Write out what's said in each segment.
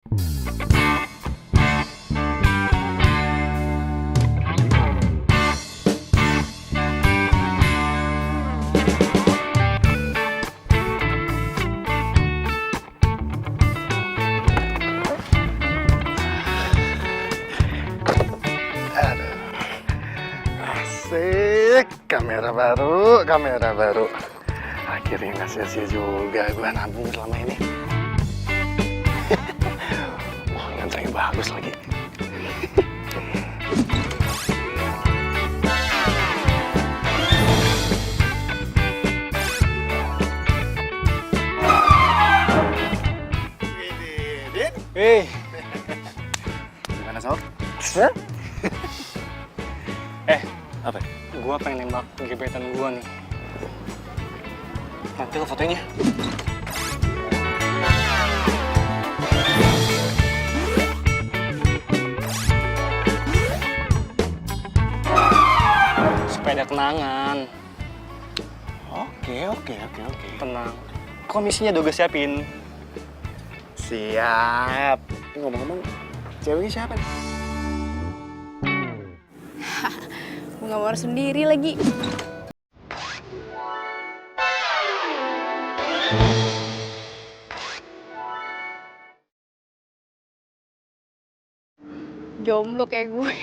Asik, kamera baru. Akhirnya nggak sia-sia juga gue nabung selama ini. Wah, ngancangnya bagus lagi. Hei, Gimana, Sob? apa? Gua pengen nembak gebetan gua nih. Nanti lo fotonya. Supaya ada kenangan. Oke. Tenang. Komisinya udah gue siapin. Siap. Ngomong-ngomong, ceweknya siapa nih? Bunga mawar sendiri lagi. Jomblo kayak gue.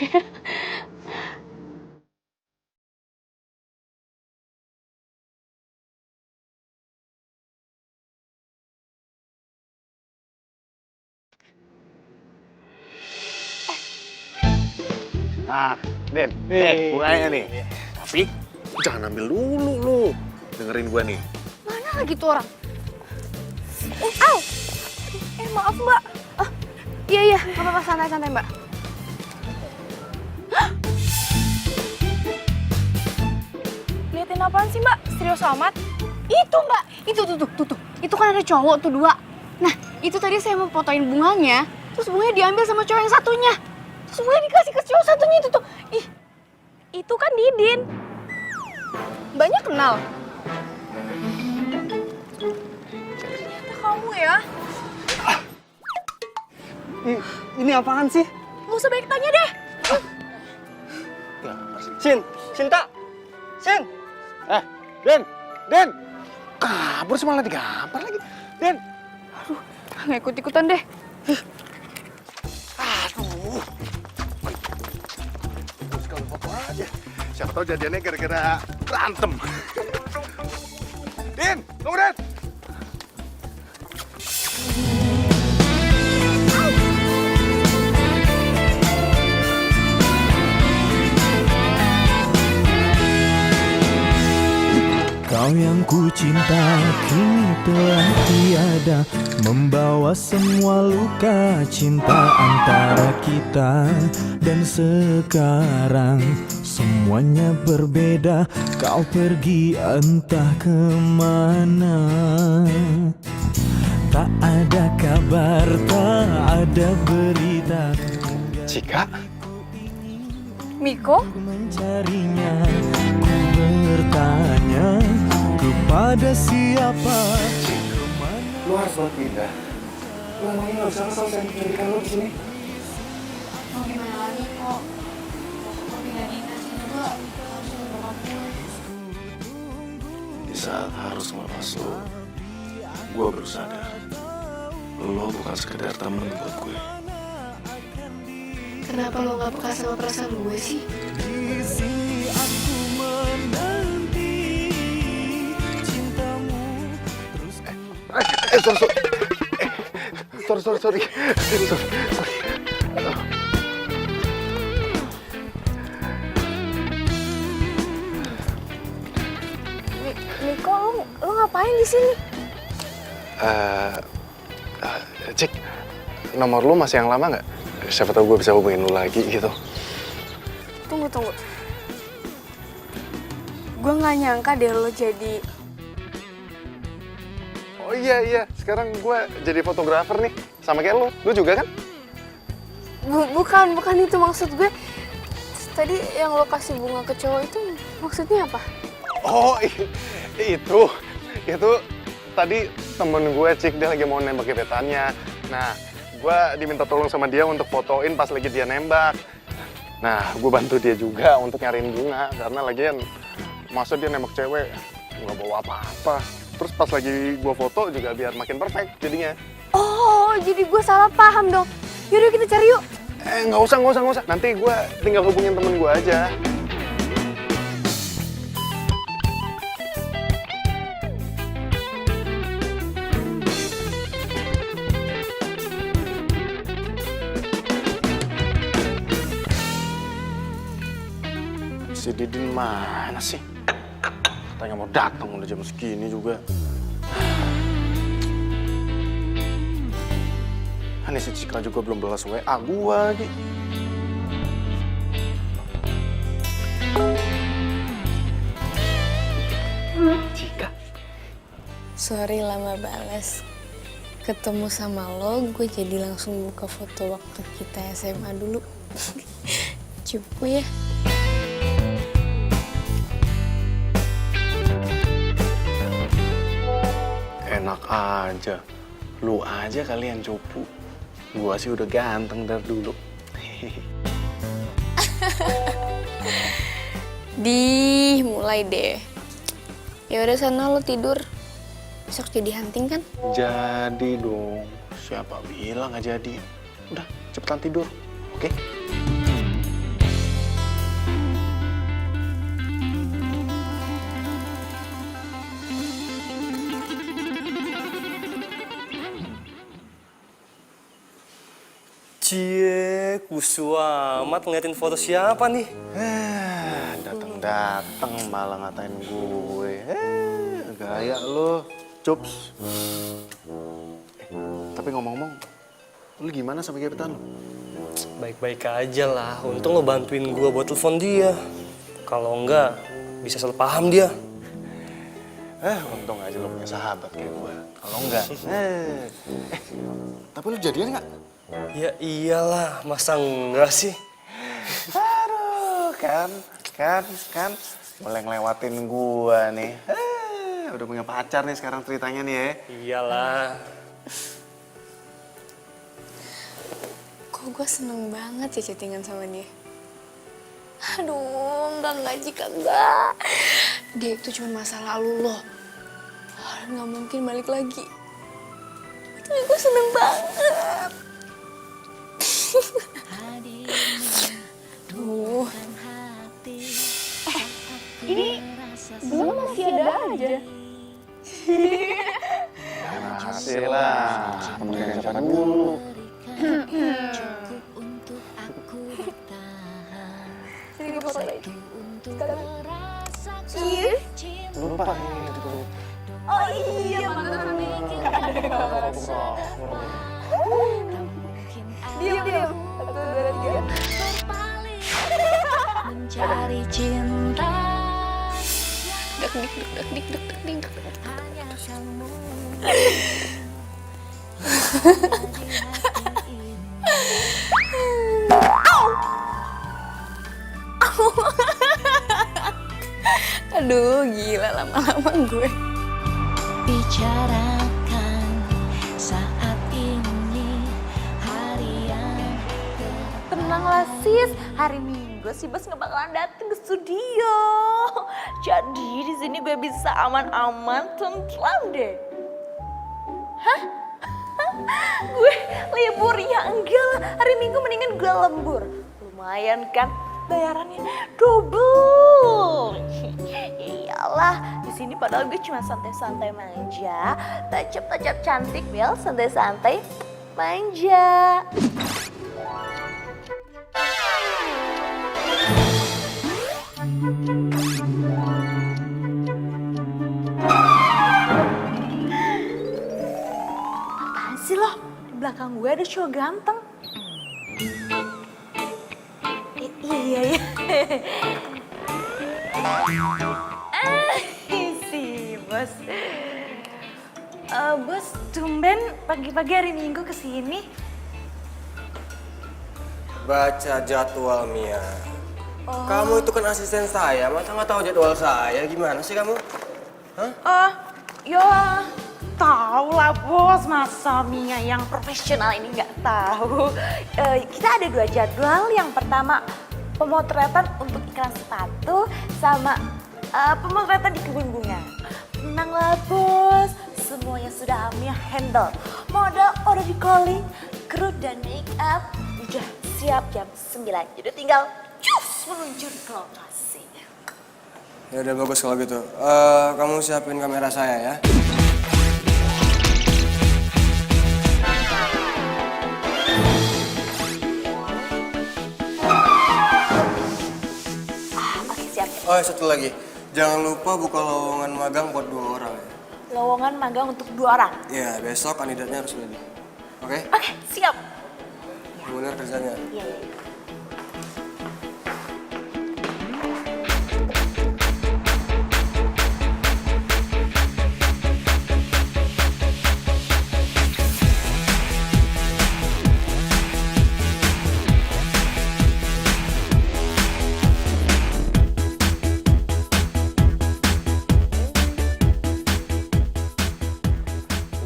Nah, Den, bunganya nih. Tapi jangan ambil dulu lu. Dengerin gua nih. Mana lagi tuh orang? Au! Maaf mbak. Iya, nggak apa-apa, santai mbak. Hah? Liatin apaan sih mbak? Serius amat? Itu mbak, itu tuh. Itu kan ada cowok tuh 2. Nah, itu tadi saya mau fotoin bunganya, terus bunganya diambil sama cowok yang satunya. Terus bunganya dikasih ke cowok satunya itu tuh. Ih, itu kan Didin. Mbaknya kenal? Ternyata kamu ya. Ini apaan sih? Gak usah banyak tanya deh. Cinta. Den! Kabur sih malah digampar lagi. Den! Nggak ikut-ikutan deh. Aduh. Terus kalau foto aja. Siapa tahu jadiannya gara-gara berantem. Din! Tunggu, Den! Kau yang ku cinta kini telah tiada, membawa semua luka cinta antara kita. Dan sekarang semuanya berbeda, kau pergi entah kemana. Tak ada kabar, tak ada berita. Cika? Miko? Ku mencarinya, ku bertanya kepada siapa. Lu harus buat pindah. Lu emangnya nggak usah selesai pendidikan lu di sini. Mau gimana lagi kok? Mau pindah dinas juga harus bokap gue. Di saat harus melepas lu, gue baru sadar. Lo bukan sekedar temen buat gue. Kenapa lo gak peka sama perasaan gue sih? Di sini aku menanti cintamu terus. Sorry. Miko, lo ngapain di sini? Cik, nomor lu masih yang lama nggak? Siapa tahu gue bisa hubungin lu lagi gitu. Tunggu. Gue gak nyangka deh lo jadi... Oh iya, sekarang gue jadi fotografer nih. Sama kayak lu. Lu juga kan? Bukan itu maksud gue. Tadi yang lo kasih bunga ke cowok itu maksudnya apa? Oh, itu tadi temen gue, Cik, dia lagi mau nembak gebetannya. Nah, gue diminta tolong sama dia untuk fotoin pas lagi dia nembak. Nah, gue bantu dia juga untuk nyariin bunga, karena lagian masa dia nembak cewek, nggak bawa apa-apa. Terus pas lagi gue foto juga biar makin perfect jadinya. Oh, jadi gue salah paham dong. Yaudah kita cari yuk. Nggak usah. Nanti gue tinggal hubungin temen gue aja. Si Didin mana sih? Katanya mau datang udah jam segini juga. Ini si Cika juga belum balas WA gua lagi. Cika. Sorry lama balas. Ketemu sama lo, gue jadi langsung buka foto waktu kita SMA dulu. Cupu ya. Enak aja. Lu aja kalian cupu. Gua sih udah ganteng dari dulu. Mulai deh. Ya udah sana lo tidur. Besok jadi hunting kan? Jadi dong. Siapa bilang nggak jadi? Udah, cepetan tidur. Oke? Cie, kusu amat ngeliatin foto siapa nih? Datang malah ngatain gue. Gaya lo, Cups. Tapi ngomong-ngomong, lu gimana sama gebetan lo? Baik-baik aja lah, untung lo bantuin gue buat telepon dia. Kalau enggak, bisa salah paham dia. Untung aja lo punya sahabat kayak gue. Kalau enggak, tapi lu jadian nggak? Ya iyalah, masa enggak sih? Aduh, kan, mulai ngelewatin gua nih. Udah punya pacar nih sekarang ceritanya nih ya. Iyalah. Kok gue seneng banget ya chattingan sama dia. Aduh, enggak Jika enggak. Dia itu cuma masa lalu loh. Nggak mungkin balik lagi. Tapi gue seneng banget. Duh. Ini belum masih ada aja. Masih lah, temen siapa dulu. Sini gue foto lagi. Sekarang. Cheers. Lupa. Oh iya, mantan. Diam. 1, 2, 3. Mencari cinta Dik. hanya kamu. Aduh, gila lama-lama gue. Bicarakan saat ini hari yang Tenanglah sis, hari Minggu si Bos nggak bakalan dateng ke studio. Jadi di sini gue bisa aman-aman, tentram deh. Hah? Gue libur ya enggak lah, hari Minggu mendingan gue lembur. Lumayan kan, bayarannya double. Iyalah, di sini padahal gue cuma santai-santai manja, tacap-tacap cantik Bel, santai-santai manja. Apaan sih lo? Di belakang gue ada cowok ganteng. Iya ya. Si Bos. Bos, tumben pagi-pagi hari Minggu kesini. Baca jadwal Mia. Kamu itu kan asisten saya, masa nggak tahu jadwal saya? Gimana sih kamu? Hah? Ya Tahu lah bos, masa Mia yang profesional ini nggak tahu. Kita ada 2 jadwal. Yang pertama pemotretan untuk iklan sepatu sama pemotretan di kebun bunga. Tenang lah bos, semuanya sudah Mia handle. Model udah di calling, kru dan make up udah siap jam 9. Jadi tinggal cus meluncur ke lokasi. Ya udah bagus kalau gitu. Kamu siapin kamera saya ya. Oke siap. Oh, satu lagi. Jangan lupa buka lowongan magang buat 2 orang ya. Lowongan magang untuk 2 orang. Iya, besok kandidatnya harus ready. Oke? Oke, siap. Bener kerjanya. Iya, iya.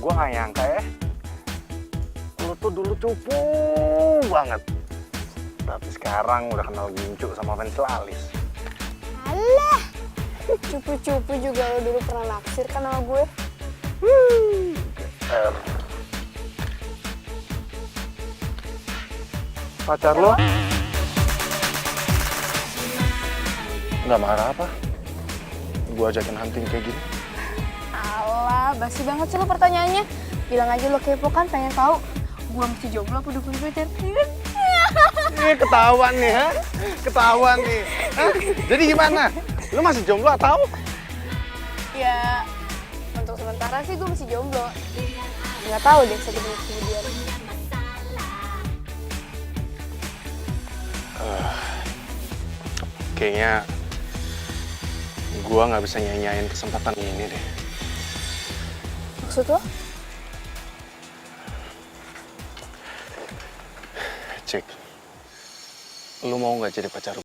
Gue gak nyangka ya, lu tuh dulu cupu banget. Tapi sekarang udah kenal gincu sama fans Lalis. Alah, cupu-cupu juga lo dulu pernah naksir kan sama gue. Pacar lo? Nggak marah apa? Gue ajakin hunting kayak gini. Alah, basi banget sih lo pertanyaannya. Bilang aja lo kepo kan, pengen tahu gue mesti jomblo apa udah punya pacar. Ini ketahuan nih, ha? Ketahuan nih. Hah? Jadi gimana? Lu masih jomblo atau? Ya, untuk sementara sih gue masih jomblo. Nggak tahu deh 1 menit kemudian. Kayaknya gue nggak bisa nyanyain kesempatan ini deh. Maksud lo? Cik, lu mau nggak jadi pacar gue?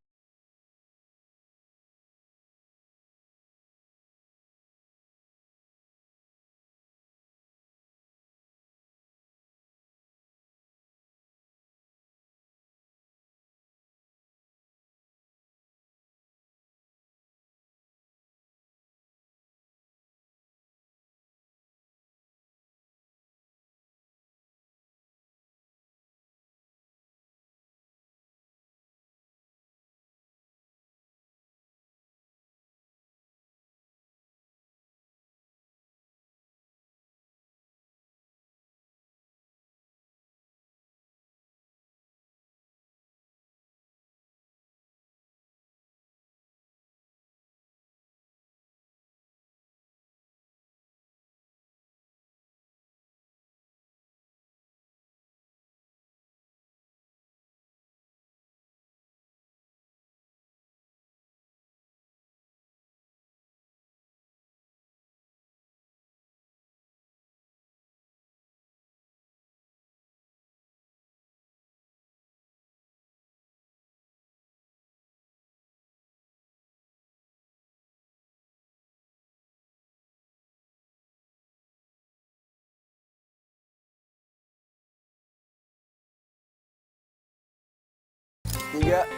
Tiga.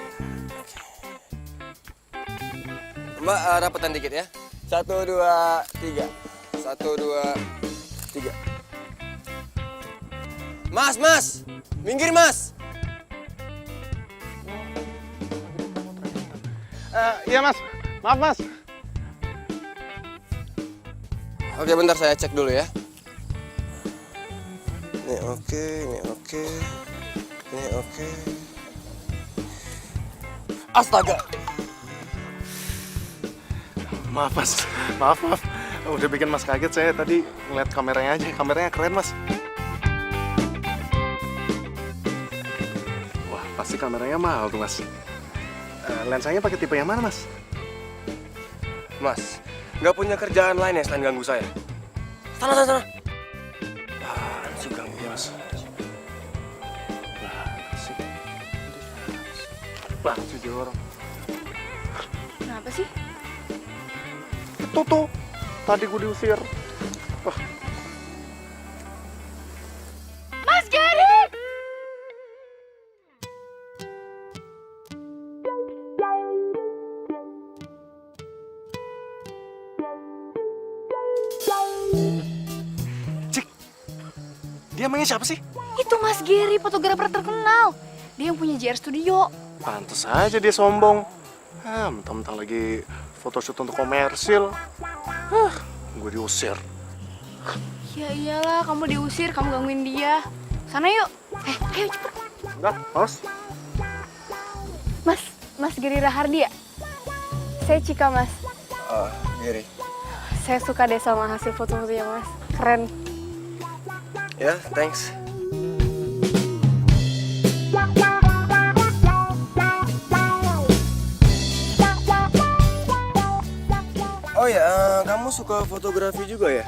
Mbak, rapatan dikit ya. 1, 2, 3. 1, 2, 3. Mas! Minggir, Mas! Iya mas, maaf mas. Oke, bentar saya cek dulu ya. Ini oke, ini oke. Ini oke. Astaga! Maaf mas, maaf. Udah bikin mas kaget, saya tadi ngeliat kameranya aja, kameranya keren mas. Wah, pasti kameranya mahal tuh mas. Lensanya pakai tipe yang mana mas? Mas, nggak punya kerjaan lain ya selain ganggu saya? Sana. Apaan sih ganggu mas? Banget sih dia orang. Kenapa sih? Itu tuh, tadi gue diusir. Wah, emangnya siapa sih? Itu Mas Gary, fotografer terkenal. Dia yang punya JR Studio. Pantes aja dia sombong. Mentang-mentang lagi photoshoot untuk komersil. Gue diusir. Ya iyalah, kamu diusir, kamu gangguin dia. Sana yuk. Ayo cepet. Enggak, Mas. Mas Gary Rahardi ya? Saya Cika, Mas. Gary. Saya suka deh sama hasil foto-fotonya, Mas. Keren. Ya, thanks. Oh ya, kamu suka fotografi juga ya?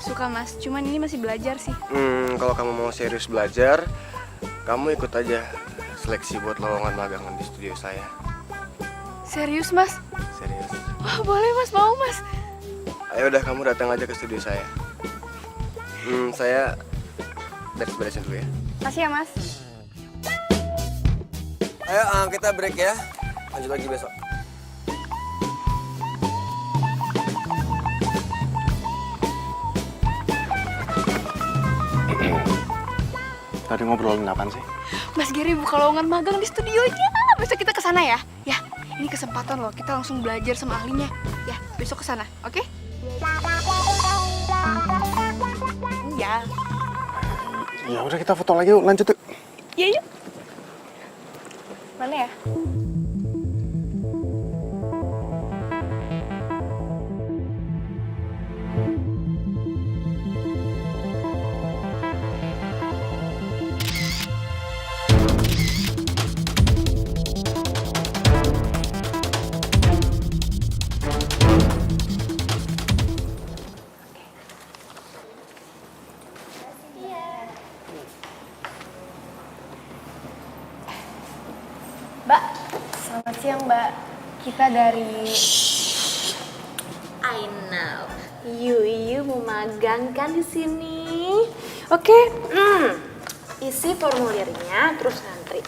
Suka, Mas. Cuman ini masih belajar sih. Kalau kamu mau serius belajar, kamu ikut aja seleksi buat lowongan magangan di studio saya. Serius, Mas? Serius. Wah, boleh, Mas. Mau, Mas. Ayo udah, kamu datang aja ke studio saya. Saya beres-beresin dulu ya. Makasih ya, Mas. Ayo, kita break ya. Lanjut lagi besok. Tadi ngobrolin apaan sih? Mas Gary buka lowongan magang di studionya. Besok kita ke sana ya. Ya, ini kesempatan loh. Kita langsung belajar sama ahlinya. Ya, besok ke sana, oke? Ya. Ya udah kita foto lagi yuk, lanjut yuk. Ya, yuk. Mana ya? Mbak, selamat siang Mbak. Kita dari... I know. You mau magang kan di sini? Oke. Isi formulirnya terus ngantri.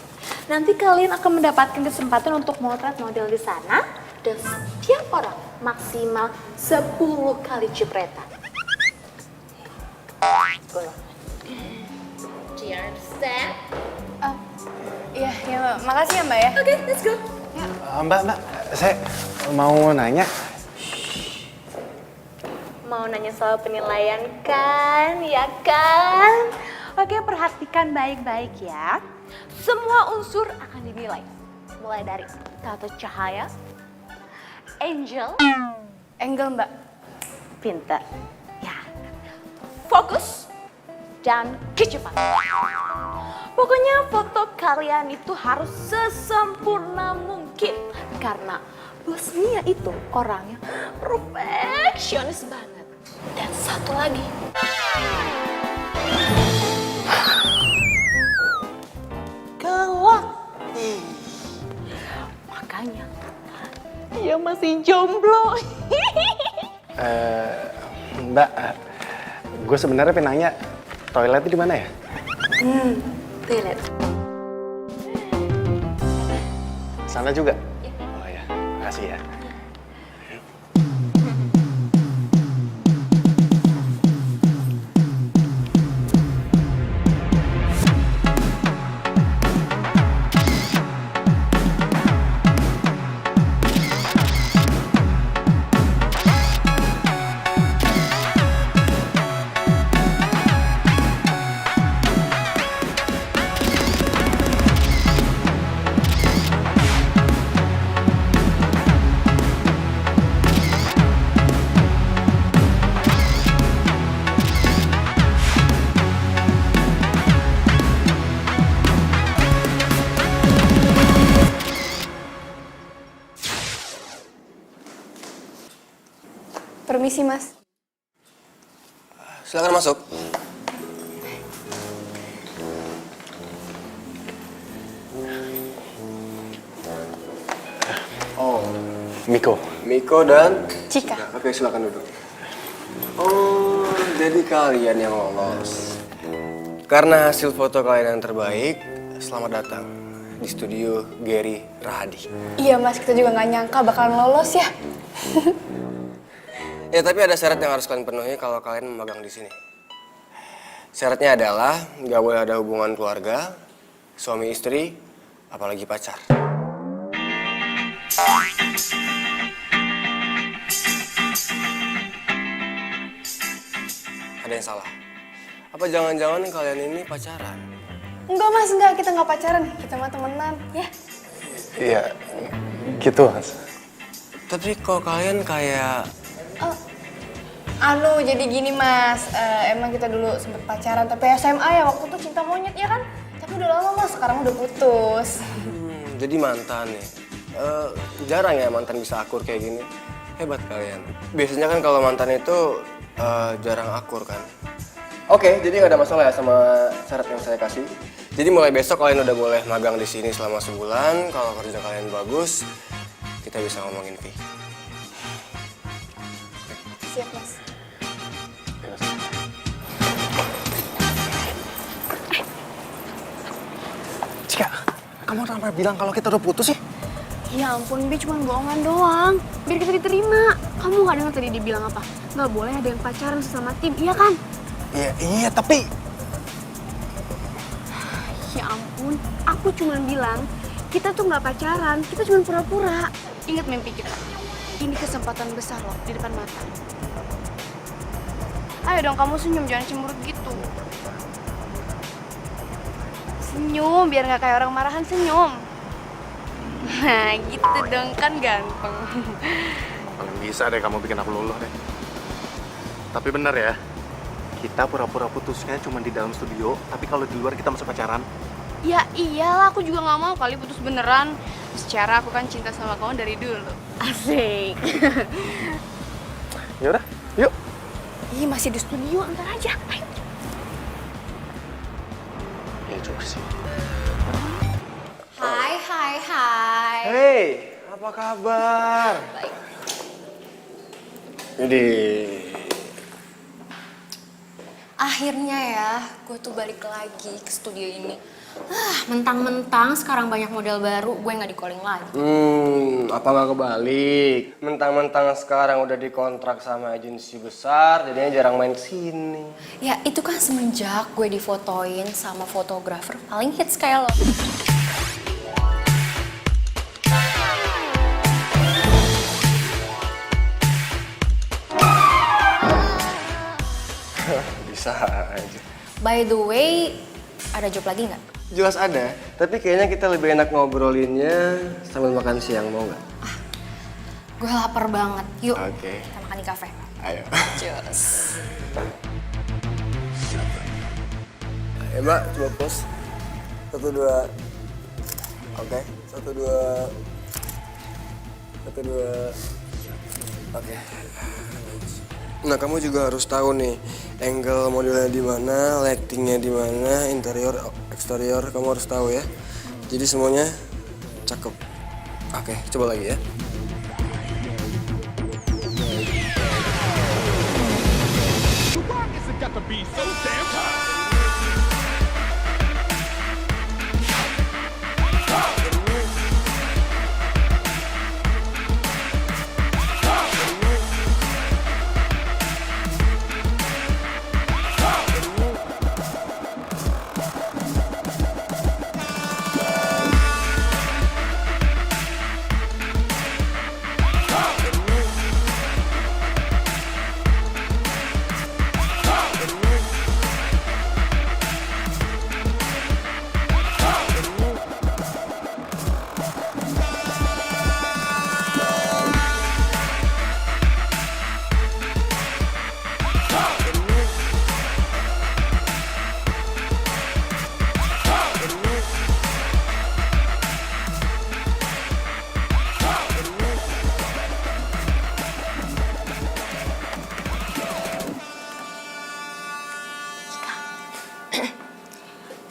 Nanti kalian akan mendapatkan kesempatan untuk motret model di sana dan setiap orang maksimal 10 kali cipratan. Do you understand? Iya, Mbak. Makasih ya Mbak ya. Oke, let's go. Mbak, saya mau nanya. Mau nanya soal penilaian kan, ya kan? Oke, perhatikan baik-baik ya. Semua unsur akan dinilai. Mulai dari tata cahaya, angel, Mbak. pinter, ya, fokus, dan kecepatan. Pokoknya foto kalian itu harus sesempurna mungkin. Karena Bos Mia itu orangnya perfeksionis banget. Dan satu lagi. Galak. Makanya dia masih jomblo. Mbak, gue sebenarnya pengen nanya, toiletnya di mana ya? Toilet. Sana juga? Oh ya, makasih ya. Permisi, Mas. Silakan masuk. Oh, Miko dan Cika. Oke, silakan duduk. Oh, jadi kalian yang lolos. Karena hasil foto kalian yang terbaik, selamat datang di studio Gary Rahadi. Iya, Mas. Kita juga nggak nyangka bakalan lolos ya. Ya, tapi ada syarat yang harus kalian penuhi kalau kalian magang di sini. Syaratnya adalah nggak boleh ada hubungan keluarga, suami istri, apalagi pacar. Ada yang salah? Apa jangan-jangan kalian ini pacaran? Enggak mas, enggak, kita nggak pacaran, kita mah temenan, ya. Iya, gitu Mas. Tapi kok kalian kayak... Jadi gini mas, emang kita dulu sempet pacaran, tapi SMA ya, waktu itu cinta monyet ya kan? Tapi udah lama mas, sekarang udah putus. Jadi mantan nih. Jarang ya mantan bisa akur kayak gini. Hebat kalian. Biasanya kan kalau mantan itu jarang akur kan. Oke, jadi nggak ada masalah ya sama syarat yang saya kasih. Jadi mulai besok kalian udah boleh magang di sini selama sebulan. Kalau kerja kalian bagus, kita bisa ngomongin fee. Siap mas. Cika, kamu kenapa bilang kalau kita udah putus sih? Ya ampun, Bi, cuma bohongan doang. Biar kita diterima. Kamu nggak dengar tadi dia bilang apa? Nggak boleh ada yang pacaran sesama tim, iya kan? Iya, tapi... Ya ampun, aku cuma bilang kita tuh nggak pacaran, kita cuma pura-pura. Ingat mimpi kita. Ini kesempatan besar loh di depan mata. Ayo dong kamu senyum, jangan cemberut gitu. Senyum, biar nggak kayak orang marahan, senyum. Nah gitu dong, kan ganteng. Paling bisa deh kamu bikin aku luluh deh. Tapi bener ya, kita pura-pura putusnya cuma di dalam studio, tapi kalau di luar kita masih pacaran. Ya iyalah, aku juga nggak mau kali putus beneran. Secara aku kan cinta sama kamu dari dulu. Asik. Ya udah, yuk. Ih, masih di studio, antar aja. Ayo. Ya juga sih. Hai. Hey, apa kabar? Baik. Jadi, Akhirnya ya, gue tuh balik lagi ke studio ini. Mentang-mentang sekarang banyak model baru, gue nggak di-calling lagi. apa nggak kebalik? Mentang-mentang sekarang udah dikontrak sama agensi besar, jadinya jarang main kesini. Ya itu kan semenjak gue difotoin sama fotografer paling hits kayak lo. Bisa aja. By the way, ada job lagi nggak? Jelas ada, tapi kayaknya kita lebih enak ngobrolinnya sambil makan siang, mau nggak? Gue lapar banget. Yuk, Oke. kita makan di kafe. Ayo. Cheers. Ayo mbak, coba pose. 1, 2. Oke, 1, 2. 1, 2. Oke. Nah, kamu juga harus tahu nih, angle modelnya di mana, lightingnya di mana, interior, eksterior, kamu harus tahu ya. Jadi semuanya cakep. Oke, coba lagi ya.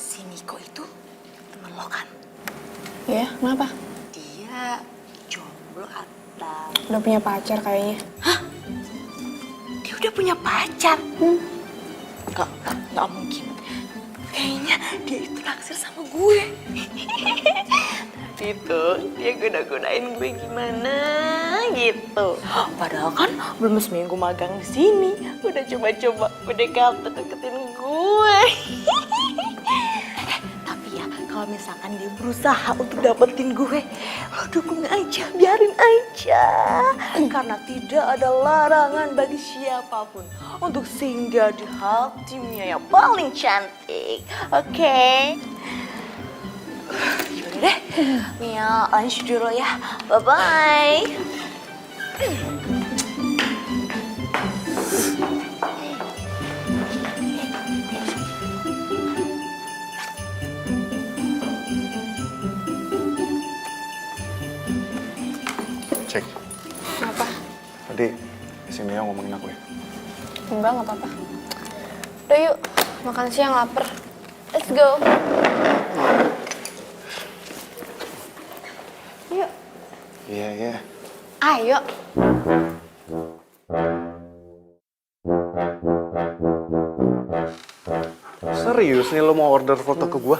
Si Niko itu temen lo kan? Ya, kenapa? Dia jomblo atau... Udah punya pacar kayaknya. Dia udah punya pacar? Nggak mungkin. Kayaknya dia itu naksir sama gue. Tapi itu dia goda-godain gue gimana gitu. Padahal kan belum seminggu magang di sini, udah coba-coba PDKT deketin gue. gue. Tapi ya, kalau misalkan dia berusaha untuk dapetin gue, lo dukung aja, biarin aja. Karena tidak ada larangan bagi siapapun untuk singgah di hatinya yang paling cantik. Oke? Yaudah deh, Mia lanjut dulu ya. Bye-bye. Cek, Apa? tadi si Mia ngomongin aku ya. Enggak, nggak apa-apa. Udah yuk, makan siang lapar. Let's go. Yuk. Iya, iya. Ayo. Serius nih lo mau order foto ke gua?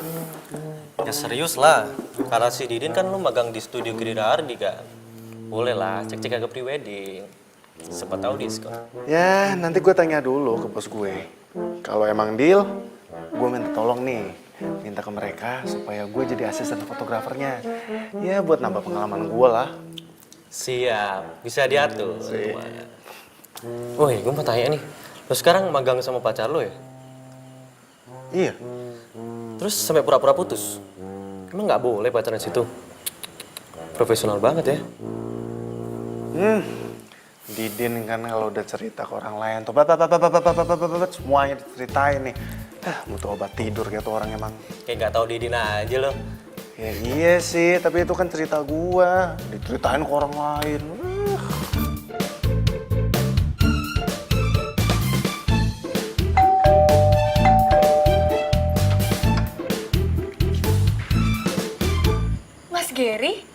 Ya serius lah, karena si Didin kan lu magang di studio Gerida Ardi kan. Boleh lah, cek-cek agak pre-wedding. Siapa tahu diskon. Ya, nanti gue tanya dulu ke bos gue. Kalau emang deal, gue minta tolong nih. Minta ke mereka supaya gue jadi asisten fotografernya. Ya, buat nambah pengalaman gue lah. Siap, bisa diatur. Woi, gue mau tanya nih. Lo sekarang magang sama pacar lo ya? Iya. Terus sampai pura-pura putus? Emang nggak boleh pacaran situ? Profesional banget ya. Didin kan kalau udah cerita ke orang lain tuh, semuanya diceritain nih. Butuh obat tidur gitu orang emang. Kayak nggak tahu Didin aja lo. Ya iya sih, tapi itu kan cerita gua. Diceritain ke orang lain. Mas Gary?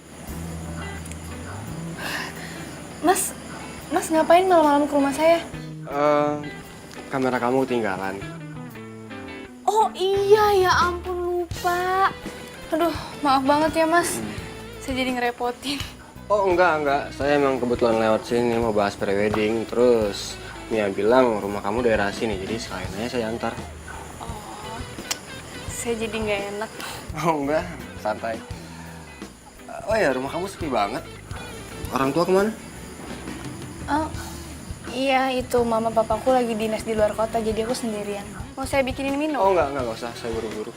Mas ngapain malam-malam ke rumah saya? Kamera kamu ketinggalan. Oh iya, ya ampun lupa. Aduh, maaf banget ya mas. Saya jadi ngerepotin. Oh enggak. Saya emang kebetulan lewat sini mau bahas prewedding. Terus Mia bilang rumah kamu daerah sini, jadi sekalian aja saya antar. Saya jadi nggak enak. Oh enggak, santai. Oh ya, rumah kamu sepi banget. Orang tua kemana? Oh, iya itu mama papaku lagi dinas di luar kota, jadi aku sendirian. Mau saya bikinin minum? Oh enggak usah, saya buru-buru.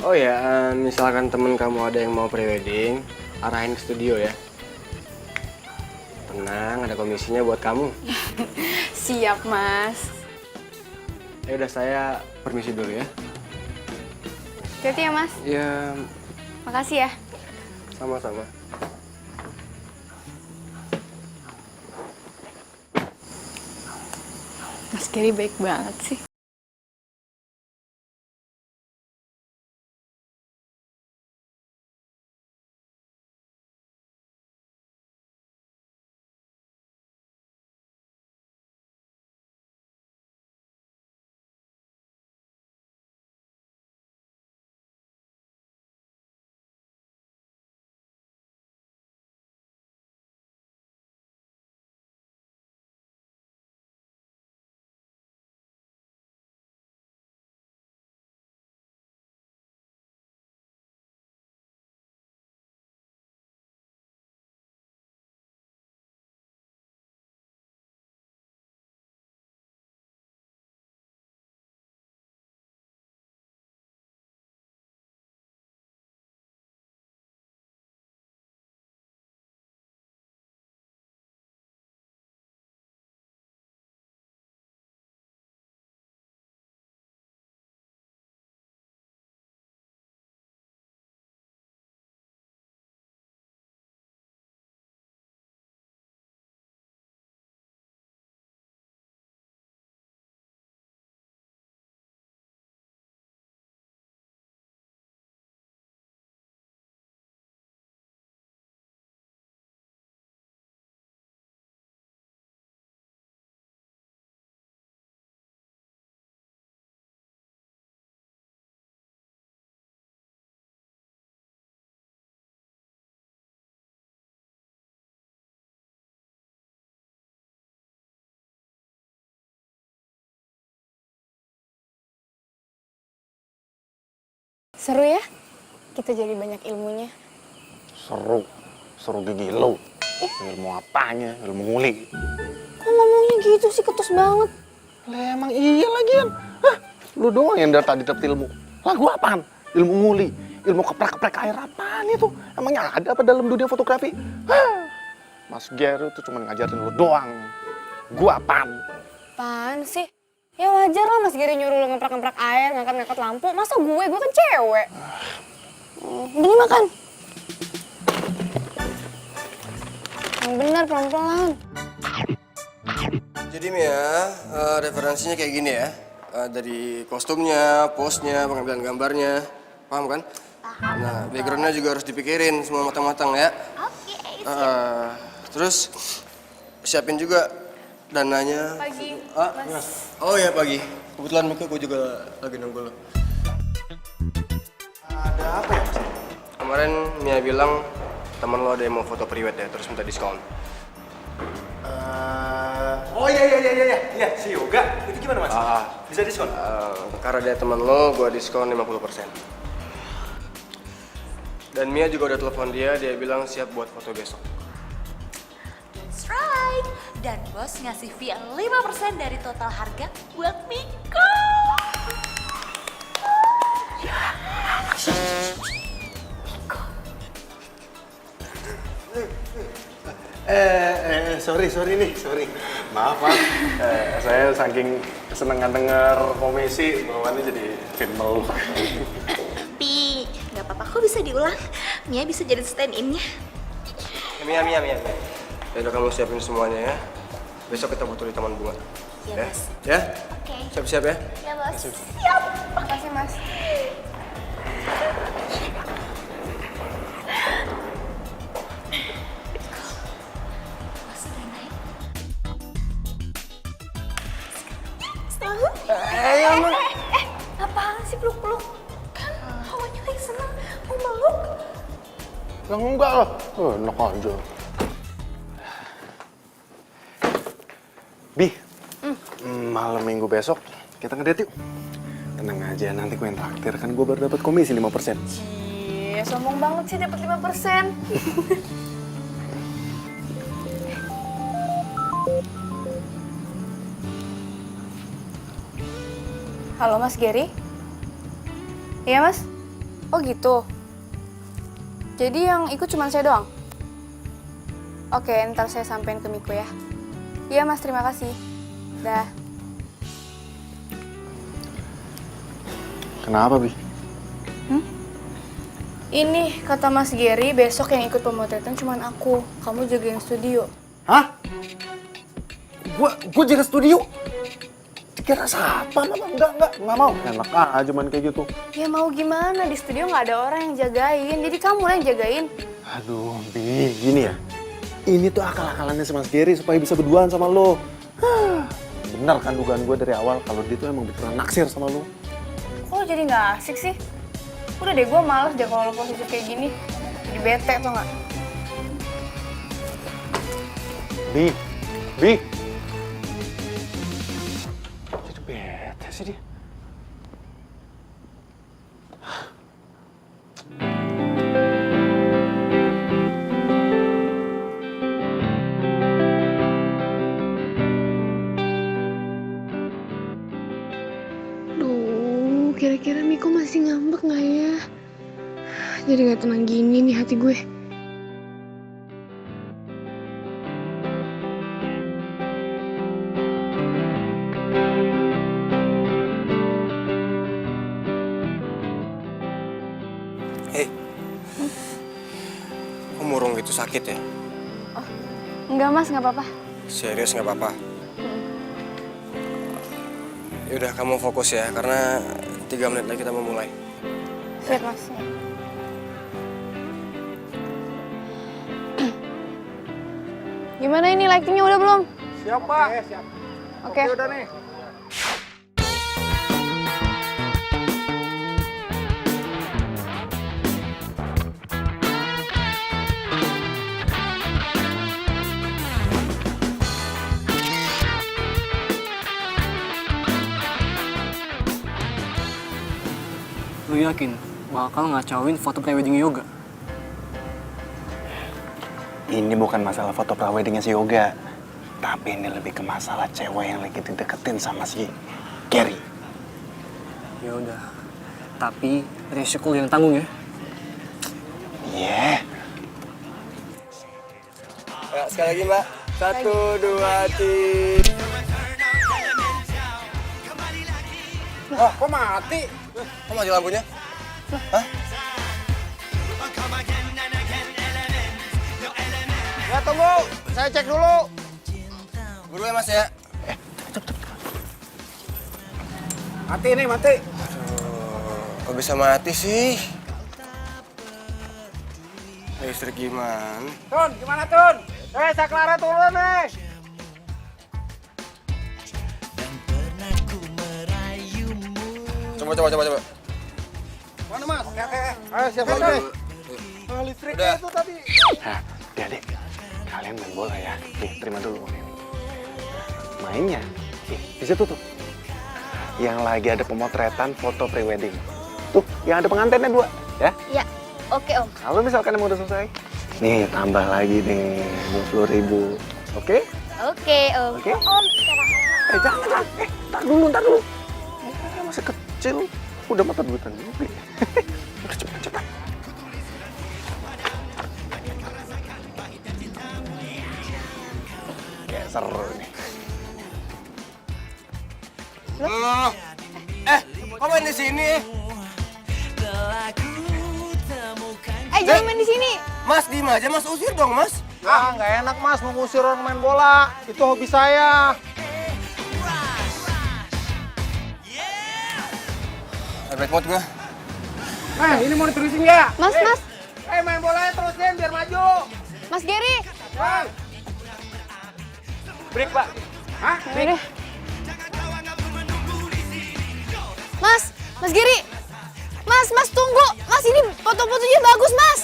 Oh ya, misalkan temen kamu ada yang mau prewedding, arahin ke studio ya. Tenang, ada komisinya buat kamu. Siap mas. Ya udah, saya permisi dulu ya. Hati-hati ya mas. Ya, Makasih ya. sama-sama. Mas Gary baik banget sih. Seru ya? Kita jadi banyak ilmunya. Seru gigi lo. Ilmu apanya? Ilmu nguli. Kok ngomongnya gitu sih, ketus banget. Lah emang iya lagian. Hah, lu doang yang dari tadi dapet ilmu. Lah gua apaan? Ilmu nguli, ilmu keprek-keprek air apaan itu? Emangnya ada apa dalam dunia fotografi? Hah, Mas Gary tuh cuma ngajarin lu doang. Gua apaan? Apaan sih? Ya wajar lah Mas Gary nyuruh lo ngeprak-ngeprak air, ngangkat-ngangkat lampu. Masa gue kan cewek. Gini makan. Yang benar pelan-pelan. Jadi Mia, referensinya kayak gini ya. Dari kostumnya, pose-nya, pengambilan gambarnya. Paham kan? Nah, background-nya juga harus dipikirin semua matang-matang ya. Oke. Terus siapin juga dananya. Pagi, Mas. Oh ya pagi. Kebetulan Mika gue juga lagi nunggu lo. Ada apa ya Mas? Kemarin Mia bilang teman lo ada yang mau foto priwet ya, terus minta diskon. Oh iya, si Yoga. Itu gimana Mas? Bisa diskon? Karena dia teman lo, gue diskon 50%. Dan Mia juga udah telepon dia bilang siap buat foto besok. That's right. Dan bos ngasih fee 5% dari total harga buat Miko. Sorry. Maaf, Mas. Saya saking kesenangan denger komisi, bawaannya jadi film. Tapi nggak apa-apa kok bisa diulang. Mia bisa jadi stand-in-nya. Mia. Ya udah kamu siapin semuanya ya. Besok kita butuh di Taman Bunga. Iya, Ya? Mas. Ya? Oke. Siap-siap ya? Ya, Bos. Makasih Mas. Apaan sih peluk-peluk? Kan hawanya lagi seneng, mau meluk. Yang enggak lah. Enak aja. Bi, malam minggu besok kita ngedate yuk. Tenang aja, nanti gue yang traktir. Kan gue baru dapat komisi 5%. Cie, sombong banget sih dapat 5%. Halo Mas Gary? Iya Mas? Oh gitu. Jadi yang ikut cuma saya doang? Oke, ntar saya sampein ke Miko ya. Iya Mas, terima kasih. Dah. Kenapa, Bi? Ini kata Mas Gary, besok yang ikut pemotretan cuma aku. Kamu jagain studio. Hah? Gue jaga studio? Kira siapa? Enggak mau. Enak aja main kayak gitu. Ya mau gimana, di studio nggak ada orang yang jagain. Jadi kamu lah yang jagain. Aduh, Bi, gini ya. Ini tuh akal-akalannya si Mas Gary supaya bisa berduaan sama lo. Bener kan dugaan gue dari awal kalau dia tuh emang beneran naksir sama lo. Kok lo jadi nggak asik sih? Udah deh, gue males deh kalau lo posisi kayak gini. Jadi bete tau nggak? Bi. Jadi bete sih dia. Duh, kira-kira Miko masih ngambek nggak ya? Jadi nggak tenang gini nih hati gue. Hei, kok murung gitu sakit ya? Enggak Mas, nggak apa-apa. Serius nggak apa-apa? Yaudah kamu fokus ya, karena 3 menit lagi kita mau mulai. Siap Mas. Gimana ini lightingnya udah belum? Siap, Pak. Siap. Oke. Udah nih. Lu yakin bakal ngacauin foto prewedding Yoga. Ini bukan masalah foto praweddingnya si Yoga, tapi ini lebih ke masalah cewek yang lagi dideketin sama si Gary. Ya udah, tapi resiko yang tanggung ya. Iya. Ya, sekali lagi Mbak. 1, 2, 3. Wah, kok mati? Kok mati lampunya? Hah? Ya tunggu, saya cek dulu. Buru ya Mas ya. Mati nih, mati. Kok bisa mati sih? Listrik gimana? Tun, gimana Tun? Saya Clara turun nih. Coba. Mana Mas? Ayo siap nih. Listriknya itu tadi. Nah, adik, kalian main bola ya. Nih, terima dulu ini. Mainnya, di situ tuh. Yang lagi ada pemotretan foto prewedding. Tuh, yang ada pengantinnya 2, ya? Ya, oke Om. Kalau misalkan emang udah selesai, nih tambah lagi nih 50.000. Oke? Oke Om. Oke? Om, Jangan. Ntar dulu. Masih kecil, udah mata duitan juga. Cepat. Kayak seru nih. Kok main di sini? jangan main di sini. Mas, diem aja. Mas, usir dong, Mas. Nggak enak Mas, mengusir orang main bola. Itu hobi saya. Bad mood gue. Ini mau diterusin ya? Mas. Main bolanya terusin biar maju. Mas Gary. Break, Pak. Hah? Break. Mas Gary. Mas tunggu. Mas ini foto-fotonya bagus, Mas.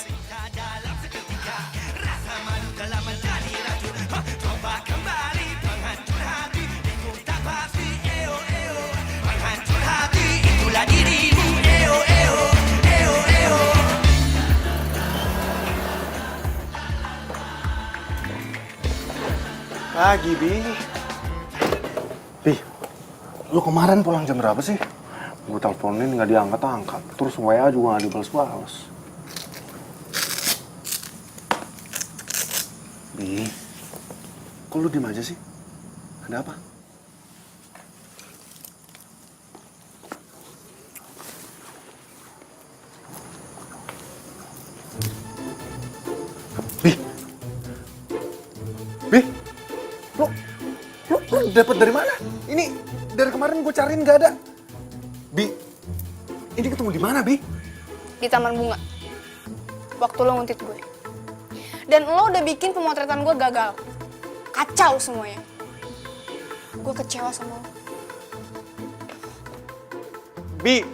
Pagi, Bi, lu kemarin pulang jam berapa sih? Gue teleponin nggak diangkat-angkat, terus WA juga nggak dibales-bales. Bi, kok lu diem aja sih? Ada apa? Bi, lu dapat dari mana? Ini dari kemarin gue cariin nggak ada. Bi, ini ketemu di mana, Bi? Di taman bunga. Waktu lo nguntit gue. Dan lo udah bikin pemotretan gue gagal. Kacau semuanya. Gue kecewa sama lo. Bi.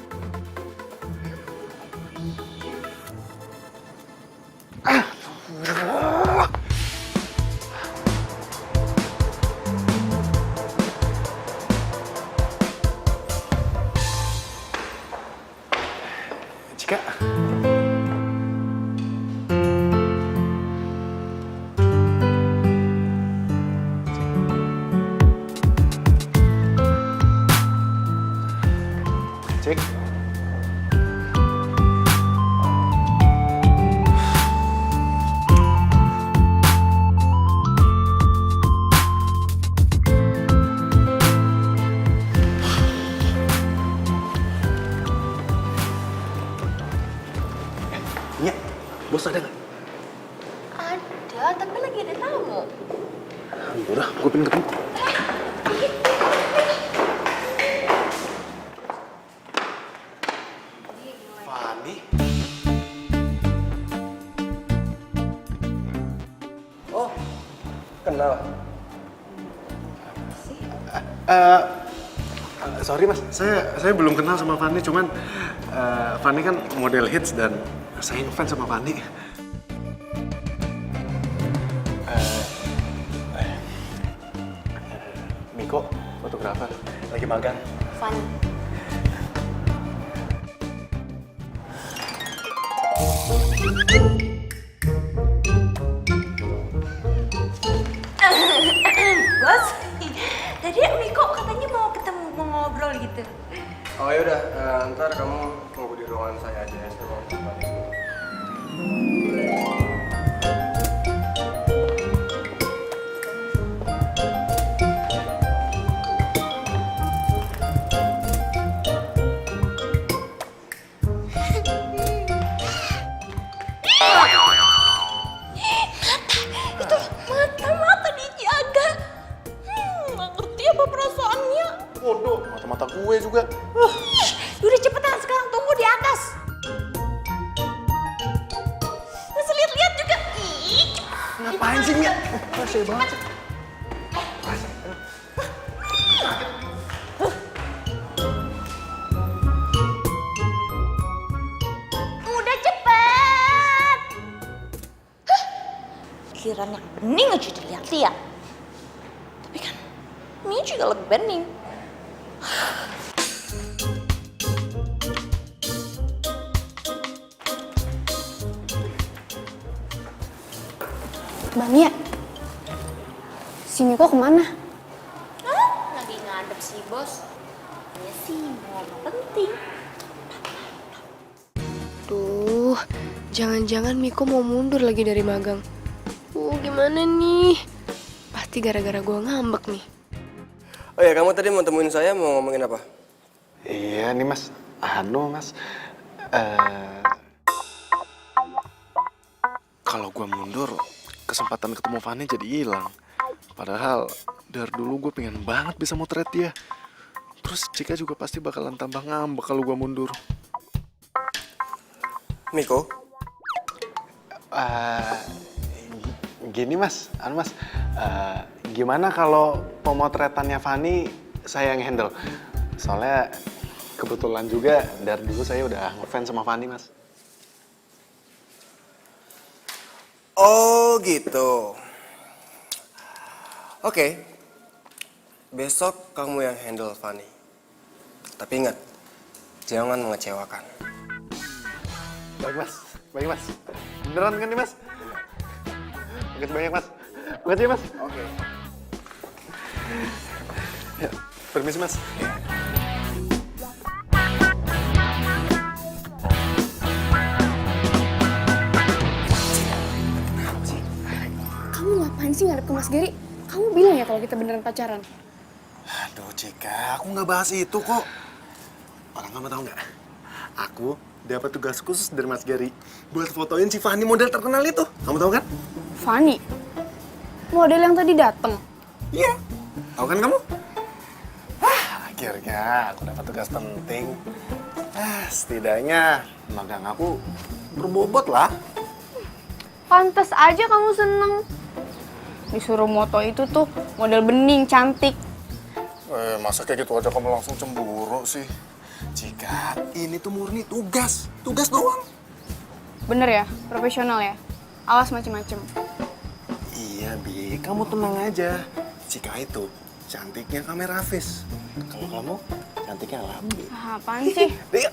Cika. Cik. Iya, bos ada nggak? Ada, tapi lagi ada tamu. Udah, gue pengen ketemu. Fani? Oh, kenal. Sorry mas, saya belum kenal sama Fani, cuman Fani kan model hits dan saya ngefans sama Fani. Miko, fotografer, lagi magang. Fun. Bos, tadi Miko katanya mau ketemu, mau ngobrol gitu. Oh yaudah, ntar kamu tunggu di ruangan saya aja ya. Saya mau balik. Mata dijaga. Nggak ngerti apa perasaannya. Bodoh, mata-mata gue juga. Udah cepetan sekarang tunggu di atas. Masih lihat-lihat juga. Ih, Ngapain sih, Mia? Rasanya banget sih. udah cepet. Kiraan yang bening aja dilihat-lihat. Tapi kan ini juga lagi bening. Bang ya, si Miko kemana? Lagi ngadep sih bos. Ya sih mau ngomong penting. Duh, jangan-jangan Miko mau mundur lagi dari magang. Gimana nih? Pasti gara-gara gua ngambek nih. Oh ya, kamu tadi mau temuin saya mau ngomongin apa? Iya nih mas, anu mas, kalau gue mundur, kesempatan ketemu Fanny jadi hilang. Padahal dari dulu gue pengen banget bisa motret dia. Terus Cika juga pasti bakalan tambah ngambek kalau gue mundur. Miko? Gini mas, gimana kalau pemotretannya Fanny saya yang handle? Soalnya kebetulan juga dari dulu saya udah ngefans sama Fanny mas. Oh gitu. Oke. Besok kamu yang handle Fanny. Tapi ingat, jangan mengecewakan. Baik mas. Beneran kan nih mas? Makasih banyak mas. Makasih ya mas. Oke. Ya, permisi mas. Kamu ngapain sih ngadep ke Mas Gary? Kamu bilang ya kalau kita beneran pacaran? Aduh Cika, aku nggak bahas itu kok. Orang kamu tahu nggak? Aku dapat tugas khusus dari Mas Gary buat fotoin si Fanny model terkenal itu. Kamu tahu kan? Fanny? Model yang tadi datang. Iya. Tahu kan kamu? Akhirnya aku dapat tugas penting. Setidaknya magang aku berbobot lah. Pantes aja kamu seneng. Disuruh moto itu tuh model bening, cantik. Masa kayak gitu aja kamu langsung cemburu sih? Jika ini tuh murni tugas doang. Bener ya, profesional ya. Awas macem-macem. Iya Bi, kamu tenang aja. Jika itu cantiknya kamera face. Kalau kamu cantiknya Lambi. Apaan sih? Iya.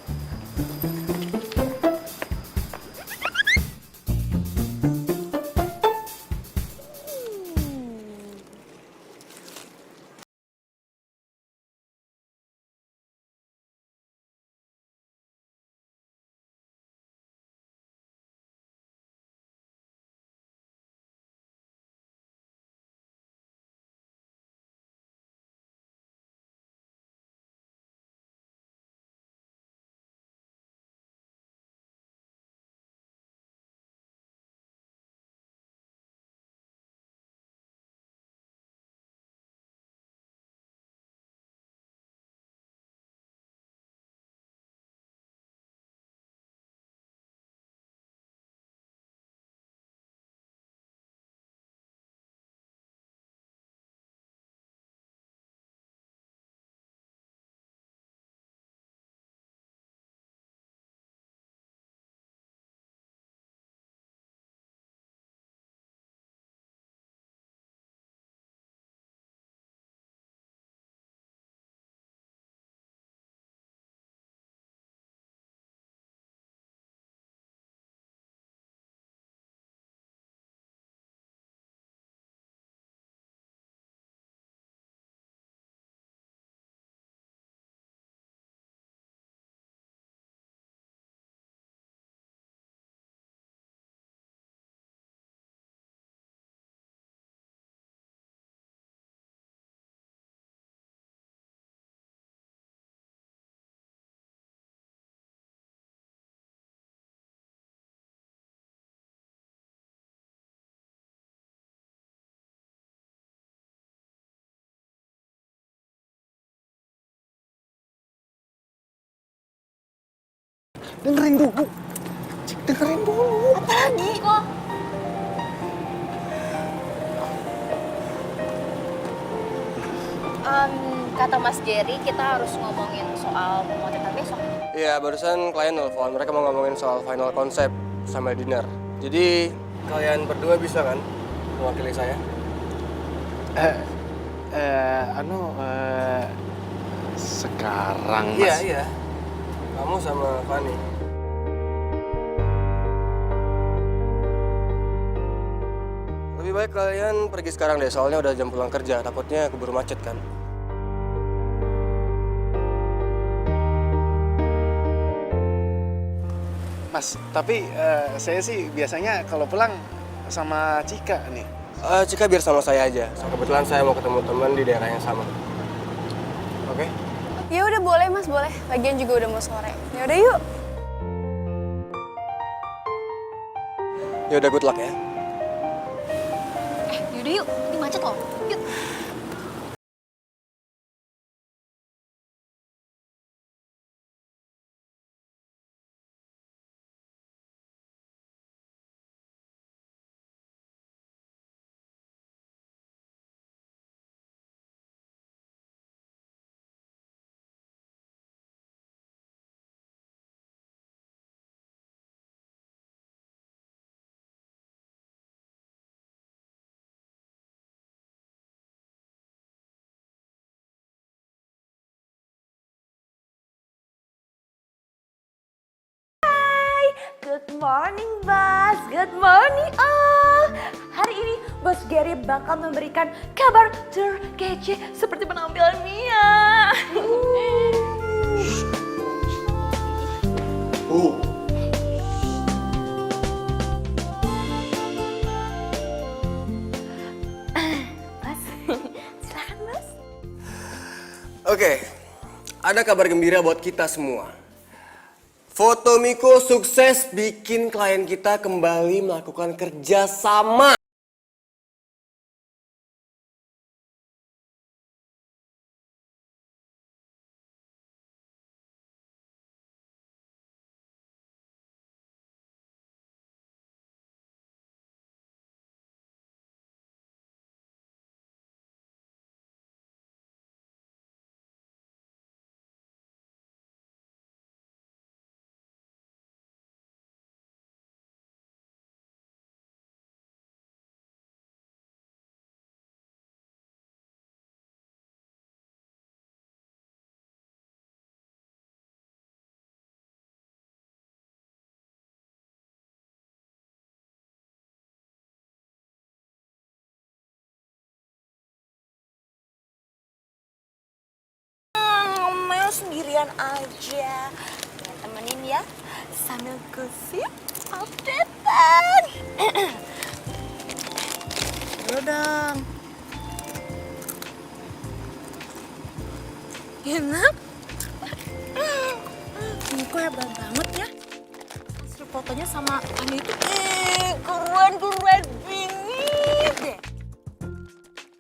dengerin dulu. Cik, dengerin dulu. Apa lagi kok? Kata Mas Jerry, kita harus ngomongin soal pemotretan besok. Iya, barusan klien nelfon. Mereka mau ngomongin soal final konsep sama dinner. Jadi, kalian berdua bisa kan mewakili saya? Sekarang, Mas. Iya, iya. Kamu sama Fanny. Lebih baik kalian pergi sekarang deh, soalnya udah jam pulang kerja. Takutnya keburu macet kan. Mas, tapi saya sih biasanya kalau pulang sama Cika nih. Cika biar sama saya aja. Kebetulan saya mau ketemu teman di daerah yang sama. Oke? Ya udah boleh Mas, boleh. Lagian juga udah mau sore. Ya udah yuk. Ya udah, good luck ya. Yaudah yuk, ini macet loh. Yuk. Good morning, Bos. Good morning, all. Hari ini Bos Gary bakal memberikan kabar terkece seperti penampilan Mia. Bos, silakan Bos. Oke, ada kabar gembira buat kita semua. Foto Miko sukses bikin klien kita kembali melakukan kerja sama. Mel sendirian aja. Temenin ya, sambil gosip updatean. Ayo dong. Enak. Niko hebat banget ya. Hasil fotonya sama Ani itu keren bingit deh.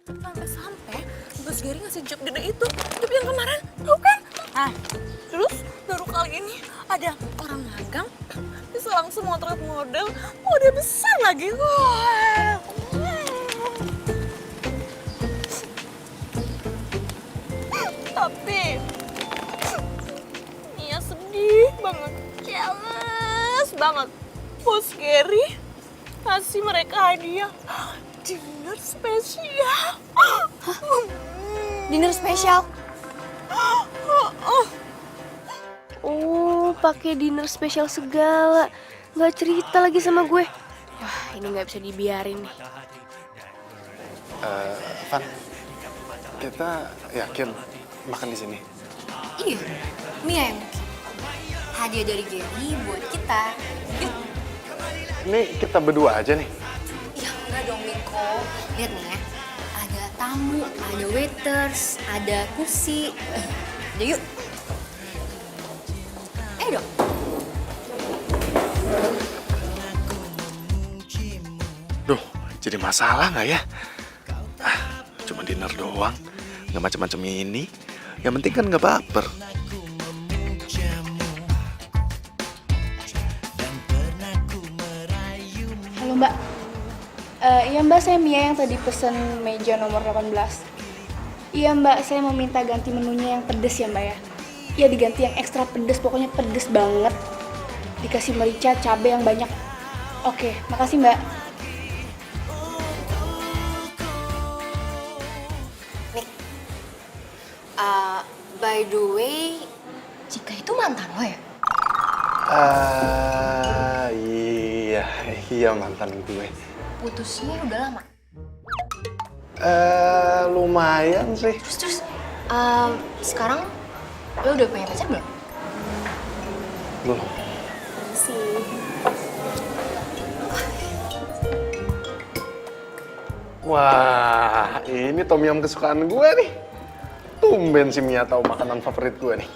Sampai-sampai Bos Gary ngasih job gede itu, job yang kemarin, tau kan? Nah, terus baru kali ini ada orang magang bisa langsung motret model besar lagi. Wah. Tapi Mia sedih banget, jealous banget. Bos Gary kasih mereka hadiah dinner spesial. Dinner spesial? Oh, pakai dinner spesial segala. Nggak cerita lagi sama gue. Wah, ini nggak bisa dibiarin nih. Van, kita yakin makan di sini? Iya, Mia yang bikin. Hadiah dari Gary buat kita. Ini kita berdua aja nih. Ya enggak dong, Miko. Lihat nih ya. Ada tamu, ada waiters, ada kursi. Udah yuk. Ayo dong. Duh, jadi masalah nggak ya? Cuma dinner doang, nggak macam-macam ini. Yang penting kan nggak baper. Mbak. Iya Mbak, saya Mia yang tadi pesen meja nomor 18. Iya Mbak, saya mau minta ganti menunya yang pedes ya Mbak ya. Iya diganti yang ekstra pedes, pokoknya pedes banget. Dikasih merica, cabai yang banyak. Oke, makasih Mbak. By the way, Cika itu mantan lo ya? Iya mantan gue. Putusnya udah lama. Lumayan sih. Terus, sekarang lo udah punya pacar belum? Belum. Wah, ini tom yum kesukaan gue nih. Tumben si Mia tahu makanan favorit gue nih.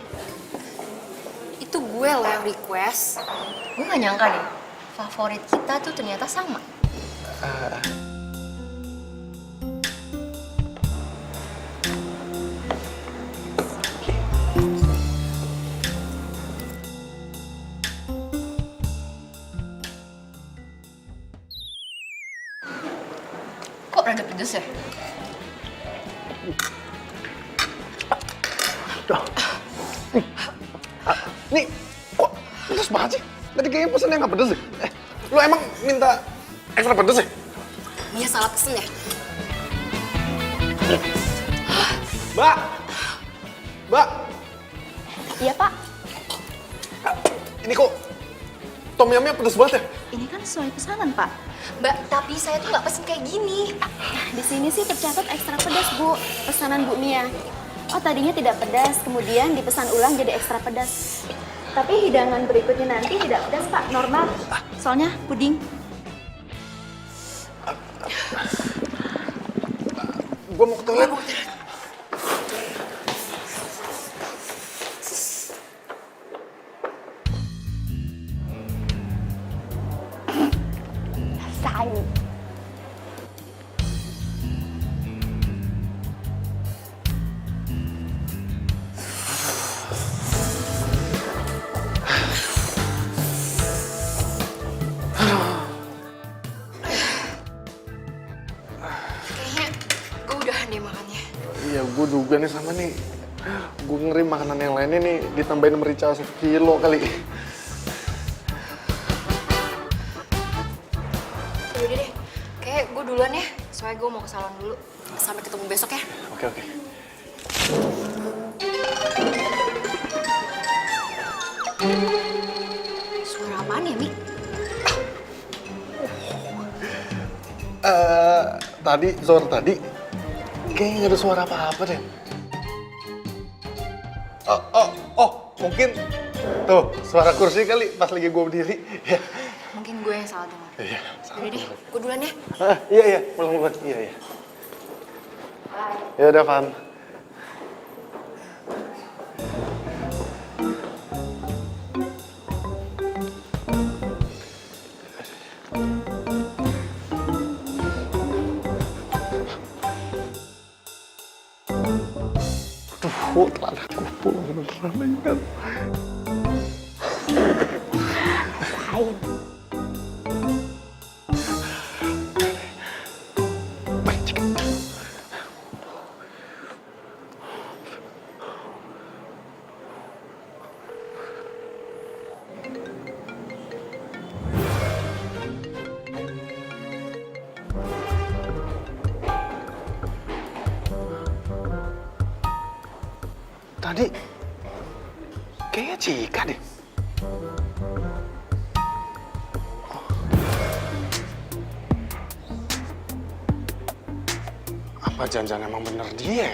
Itu gue lo yang request. Gue gak nyangka deh, favorit kita tuh ternyata sama. Kok rada pedes ya? Nih, kok pedes banget sih? Tadi kayaknya pesennya nggak pedes deh. Lu emang minta ekstra pedes ya? Mia salah pesen ya? Mbak! Mbak! Iya Pak, Ini kok tom yumnya pedes banget ya? ini kan sesuai pesanan Pak. Mbak, tapi saya tuh nggak pesen kayak gini. Di sini sih tercatat ekstra pedas Bu, pesanan Bu Mia. Oh tadinya tidak pedas, kemudian dipesan ulang jadi ekstra pedas. Tapi hidangan berikutnya nanti tidak pedas Pak, normal. Soalnya puding. Gue mau ke toilet. Kayaknya gue udahan deh makannya. Iya, gue juga nih sama nih. Gue ngeri makanan yang lainnya nih ditambahin merica 1 kilo kali. Yaudah deh, kayak gue duluan ya. Soalnya gue mau ke salon dulu. Sampai ketemu besok ya. Oke. Suara apaan ya, Mik? Suara tadi kayaknya nggak ada suara apa-apa deh. Mungkin tuh suara kursi kali pas lagi gue berdiri. Ya. Mungkin gue yang salah dengar. Iya. Yaudah deh, gue duluan ya. Iya, pulang. Iya. Ya udah, Van. Aduh, telah aku pulang beneran kan. Baik, Cik. Tadi kayaknya Cika deh. Apa jangan-jangan emang bener dia ya?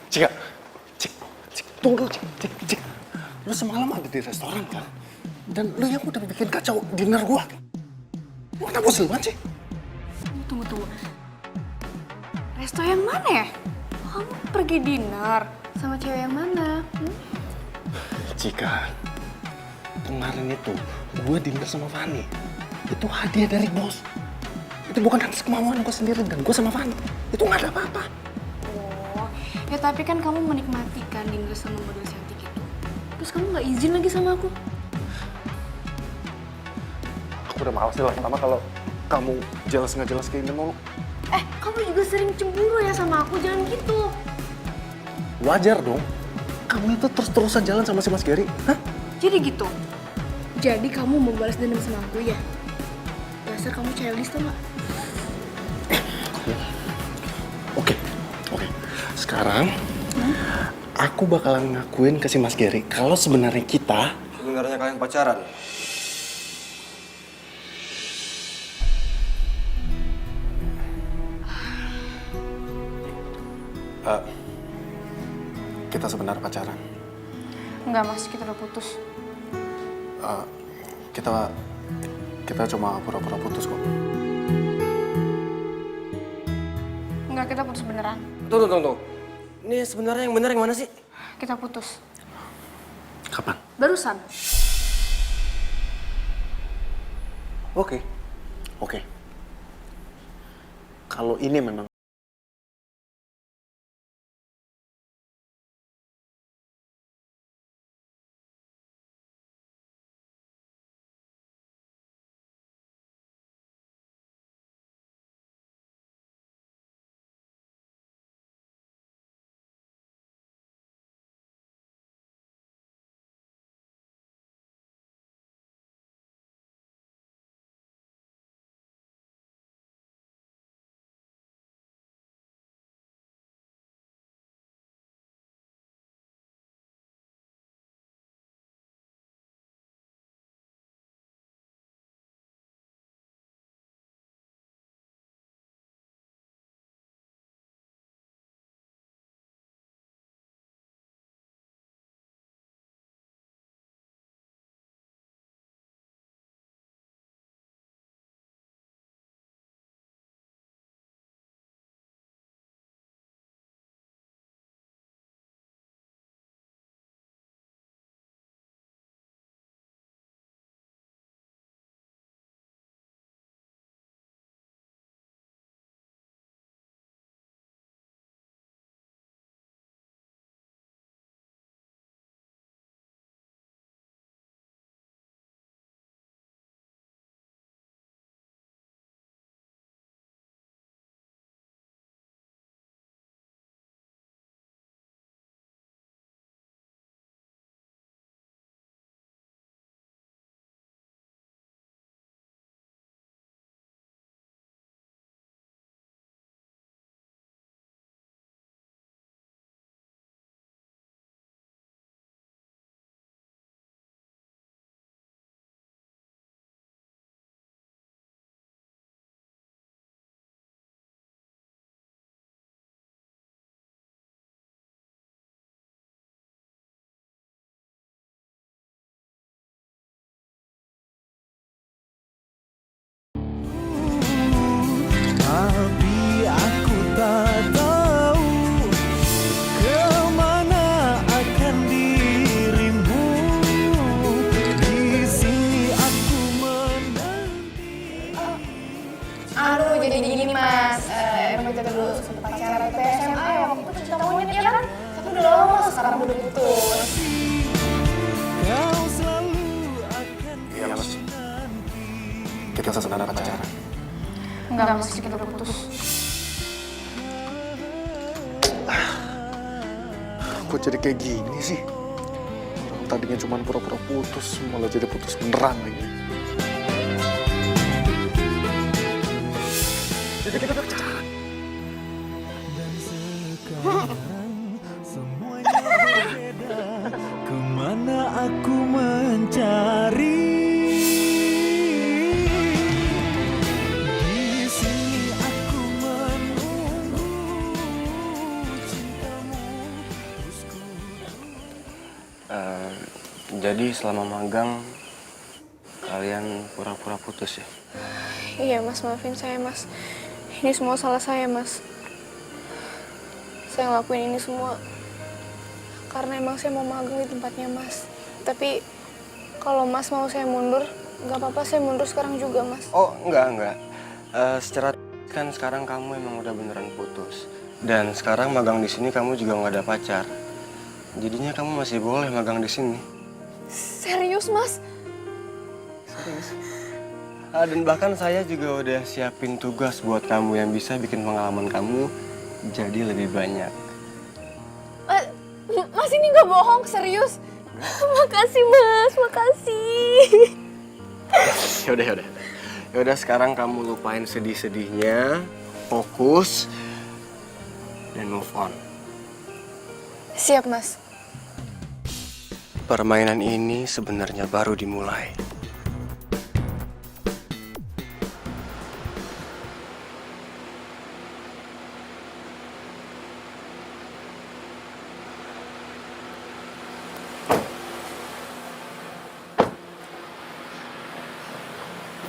Cika. Tunggu, Cik. Lu semalam ada di restoran kan? Dan lu yang udah bikin kacau dinner gua. Lu kenapa usil banget sih? Tunggu. Resto yang mana ya? Kamu pergi dinner sama cewek yang mana? Cika, kemarin itu gue dinner sama Fanny. Itu hadiah dari bos. Itu bukan atas kemauan gue sendiri dan gue sama Fanny. Itu nggak ada apa-apa. Oh, Ya tapi kan kamu menikmati kan dinner sama model cantik itu. Terus kamu nggak izin lagi sama aku. Aku udah males deh lama-lama kalau kamu jelas nggak jelas kayak gini mulu. Kamu juga sering cemburu ya sama aku, jangan gitu. Wajar dong. Kamu itu terus-terusan jalan sama si Mas Gary. Hah? Jadi gitu. Jadi kamu mau balas dendam sama aku ya? Dasar kamu childish tuh nggak? Oke. Sekarang aku bakalan ngakuin ke si Mas Gary kalau sebenarnya kita Sebenarnya kalian pacaran? kita sebenarnya pacaran. Enggak mas, kita udah putus. Kita cuma pura-pura putus kok. Enggak, kita putus beneran. Tunggu. Ini sebenarnya yang benar yang mana sih? Kita putus. Kapan? Barusan. Oke. Kalau ini memang tapi aku tak tahu kemana akan dirimu. Di sini aku menanti. Aduh, jadi gini mas. Emang kita dulu sempat pacaran waktu SMA ya, waktu itu cinta monyet ya kan? Tapi udah lama, sekarang udah putus. Kau selalu akan iya Mas. Kita sebenarnya pacaran. Enggak mas, kita udah putus. Kok jadi kayak gini sih? Orang tadinya cuma pura-pura putus, malah jadi putus beneran lagi. Jadi kita pacaran. sekarang semuanya berbeda. Kemana aku mencari? Di sini aku menunggu cintamu. Jadi selama magang kalian pura-pura putus ya? Iya mas, maafin saya mas. Ini semua salah saya mas. Saya ngelakuin ini semua karena emang saya mau magang di tempatnya mas. Tapi kalau mas mau saya mundur, nggak apa-apa, saya mundur sekarang juga mas. Oh enggak. Secara kan sekarang kamu emang udah beneran putus. Dan sekarang magang di sini kamu juga nggak ada pacar. Jadinya kamu masih boleh magang di sini. Serius, Mas? Dan bahkan saya juga udah siapin tugas buat kamu yang bisa bikin pengalaman kamu jadi lebih banyak. Mas ini nggak bohong, serius. Makasih, Mas. Makasih. Yaudah sekarang kamu lupain sedih-sedihnya, fokus, dan move on. Siap, Mas. Permainan ini sebenarnya baru dimulai.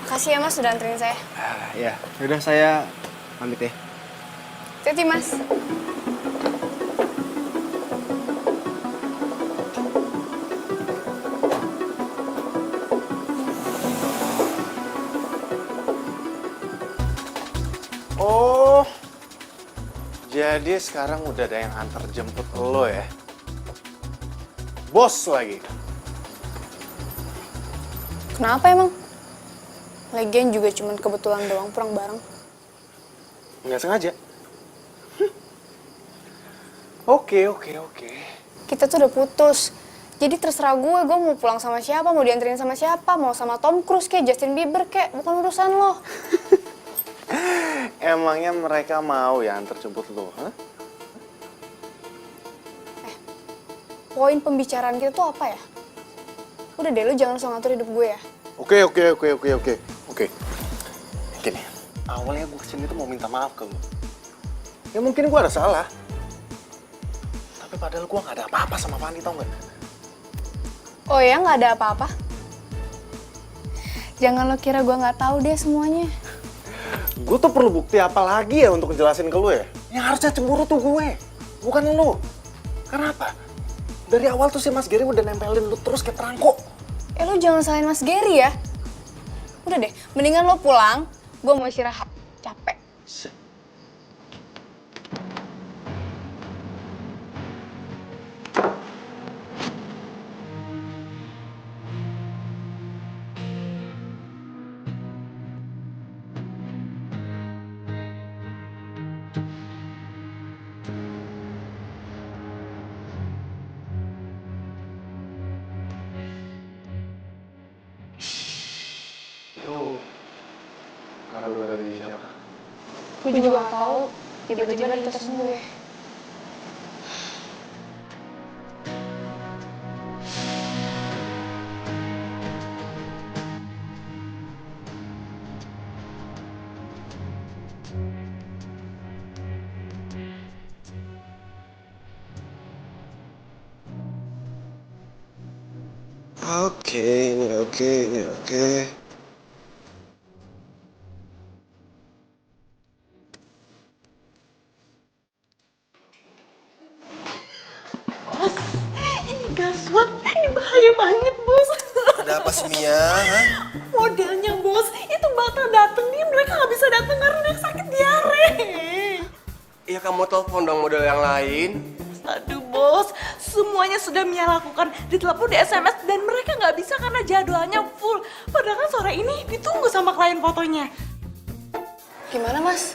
Makasih ya, Mas, sudah anterin saya. Ya, yaudah saya pamit ya. Hati-hati, Mas. Oh, jadi sekarang udah ada yang antar jemput lo ya? Bos lagi? Kenapa emang? Lagian juga cuman kebetulan doang pulang bareng. Nggak sengaja? Oke. Kita tuh udah putus. Jadi terserah gue mau pulang sama siapa, mau dianterin sama siapa, mau sama Tom Cruise kayak Justin Bieber kayak, bukan urusan lo. Emangnya mereka mau ya antar jemput lo? Huh? Poin pembicaraan kita tuh apa ya? Udah deh, lo jangan langsung ngatur hidup gue ya. Oke. Gini, awalnya gue kesini tuh mau minta maaf ke lo. Ya mungkin gue ada salah. Tapi padahal gue gak ada apa-apa sama Fanny, tau gak? Oh ya, nggak ada apa-apa? Jangan lo kira gue nggak tahu deh semuanya. Gue tuh perlu bukti apa lagi ya untuk ngejelasin ke lo ya? Yang harusnya cemburu tuh gue, bukan lo. Kenapa? Dari awal tuh si Mas Gary udah nempelin lo terus kayak perangko. Lo jangan salahin Mas Gary ya. Udah deh, mendingan lo pulang. Gue mau istirahat, capek. Kalau dari siapa? Gue juga gak tahu. Tiba-tiba ada di tas gue. Oke. Gaswat, ini bahaya banget, Bos. Ada apa sih, Mia? Hah? Modelnya, Bos, itu bakal dateng nih, mereka nggak bisa dateng karena dia sakit diare. Ya kamu telepon dong model yang lain. Aduh, Bos, semuanya sudah Mia lakukan, ditelepon, di SMS, dan mereka nggak bisa karena jadwalnya full. Padahal kan sore ini ditunggu sama klien fotonya. Gimana, Mas?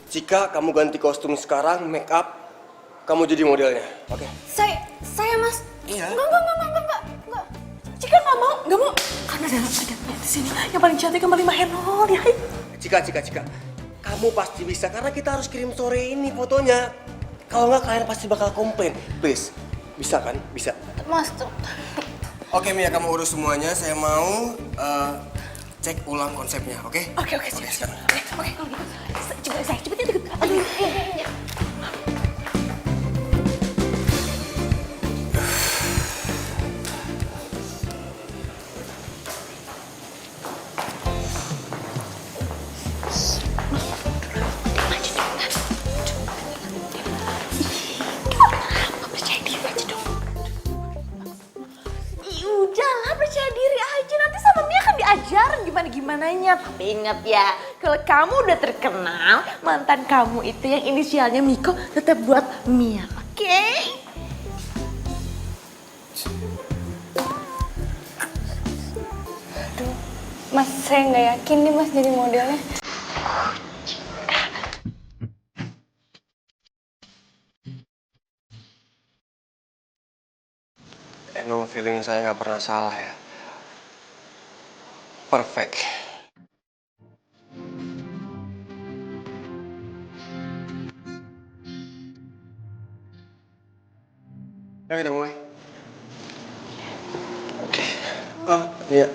Cika, kamu ganti kostum sekarang, make up, kamu jadi modelnya, oke? Saya, Mas. Iya. Enggak. Cika nggak mau. Karena ada di sini yang paling cantik yang paling mahal ya. Cika. Kamu pasti bisa, karena kita harus kirim sore ini fotonya. Kalau nggak, kalian pasti bakal komplain. Please, bisa kan? Bisa. Mas, tuh. Oke, Mia, kamu urus semuanya. Saya mau cek ulang konsepnya, oke? Oke, sekarang. Oke, kalau gitu. Saya cepet deket. Aduh, iya. Udahlah, percaya diri aja. Nanti sama Mia kan diajarin gimana-gimananya. Mia. Tapi ingat ya, kalau kamu udah terkenal, mantan kamu itu yang inisialnya Miko tetap buat Mia, oke? Mas, saya nggak yakin nih Mas jadi modelnya. Emang feeling saya nggak pernah salah ya. Perfect. Ya kita mulai. Oke. Oh iya.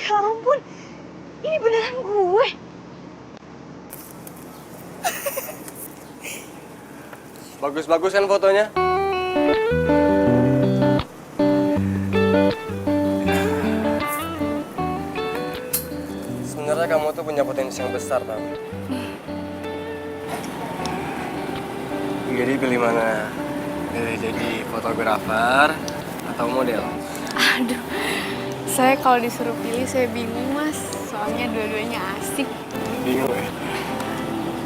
Ya ampun, ini beneran gue. Bagus-bagus kan fotonya? Sebenarnya kamu tuh punya potensi yang besar, tau? Jadi pilih mana? Pilih jadi fotografer atau model? Aduh, saya kalau disuruh pilih saya bingung Mas. Soalnya dua-duanya asik. Bingung ya?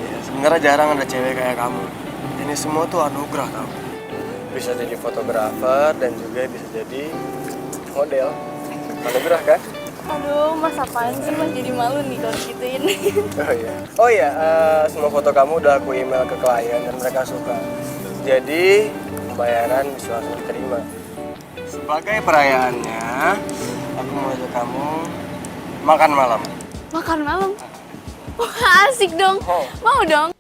Ya, sebenarnya jarang ada cewek kayak kamu. Ini semua tuh anugerah tau. Bisa jadi fotografer dan juga bisa jadi model. Anugerah kan? Aduh, Mas apaan sih Mas jadi malu nih kalau gituin. Oh iya, semua foto kamu udah aku email ke klien dan mereka suka. Jadi pembayaran bisa langsung diterima. Sebagai perayaannya, aku mau ajak kamu makan malam. Makan malam? Wah asik dong. Oh. Mau dong.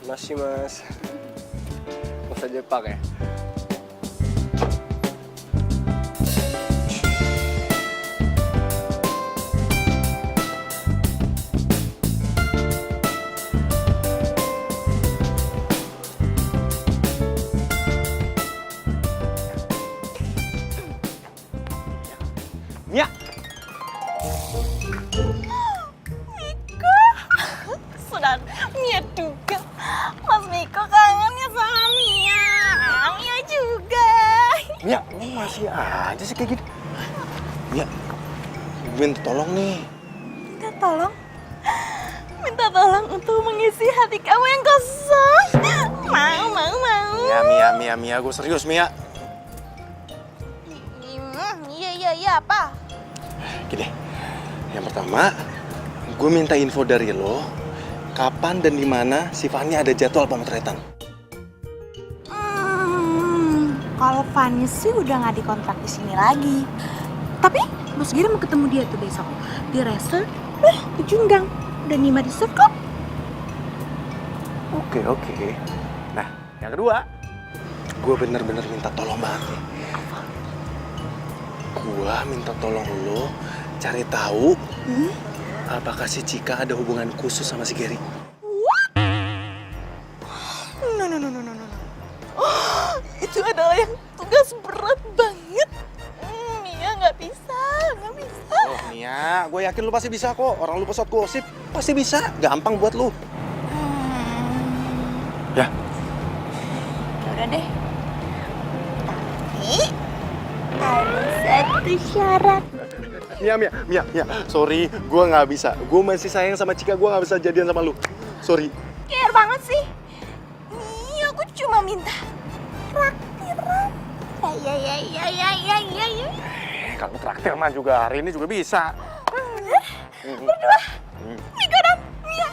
Masih mas. Bahasa Jepang ya? Mia, Sudah, Mia juga. Mas Miko kangennya sama Mia. Mia juga. Mia, lu masih aja sih kayak gitu. Mia, gue minta tolong nih. Minta tolong? Minta tolong untuk mengisi hati kamu yang kosong. Mau. Mia, gue serius, Mia. Iya, apa? Gini, yang pertama, gue minta info dari lo, kapan dan di mana si Fanny ada jadwal pemotretan. Kalau Fanny sih udah nggak dikontrak di sini lagi. Tapi Mas Giri mau ketemu dia tuh besok di resort. Di Junggang. Udah Nima di resort kok. Oke. Nah, yang kedua, gue bener-bener minta tolong banget nih. Gue minta tolong lo cari tahu apakah si Cika ada hubungan khusus sama si Gary. No. Itu adalah yang tugas berat banget. Mia nggak bisa. Oh Mia, gue yakin lu pasti bisa kok. Orang lu pesat gosip, pasti bisa. Gampang buat lu. Ya. Udah deh. Tapi ada satu syarat. Mia. Sorry, gue nggak bisa. Gue masih sayang sama Cika, gue nggak bisa jadian sama lu. Sorry. Care banget sih. Nih, aku cuma minta traktiran. Ya. Kalau traktir mah juga hari ini juga bisa. Berdua. Miko dan Mia.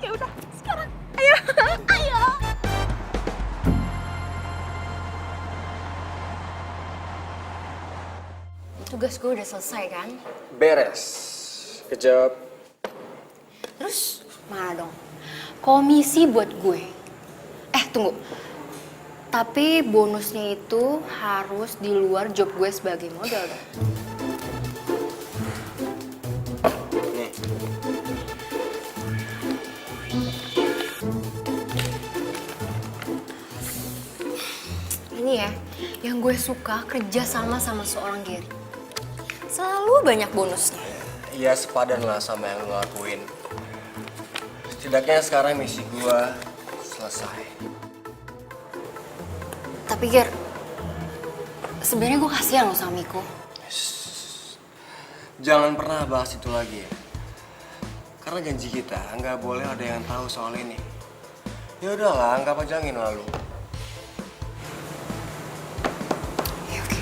Ya udah, sekarang. Ayo. tugas gue udah selesai kan? Beres. Kejawab. Terus mana dong? Komisi buat gue. Tunggu. Tapi bonusnya itu harus di luar job gue sebagai model dong. Nih. Ini ya, yang gue suka kerja sama seorang Gary. Selalu banyak bonusnya. Iya, sepadan lah sama yang lo lakuin. Setidaknya sekarang misi gue selesai. Tapi Ger, sebenarnya gue kasihan loh sama Miko. Jangan pernah bahas itu lagi ya. Karena janji kita nggak boleh ada yang tahu soal ini. Ya udahlah, nggak pajangin lalu. Ya oke.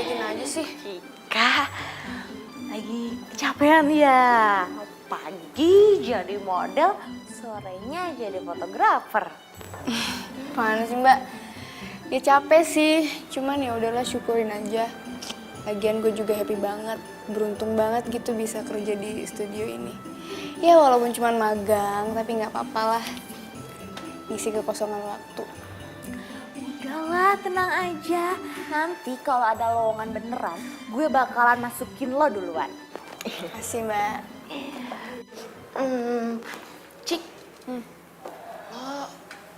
Bikin aja sih. Cika, lagi kecapean ya. Pagi jadi model, sorenya jadi fotografer. Mana sih Mbak? Ya capek sih, cuman ya udahlah syukurin aja. Lagian gue juga happy banget, beruntung banget gitu bisa kerja di studio ini. Ya walaupun cuman magang, tapi nggak apa-apa lah. Isi kekosongan waktu. Udahlah, tenang aja. Nanti kalau ada lowongan beneran, gue bakalan masukin lo duluan. Makasih Mbak. Cik, lo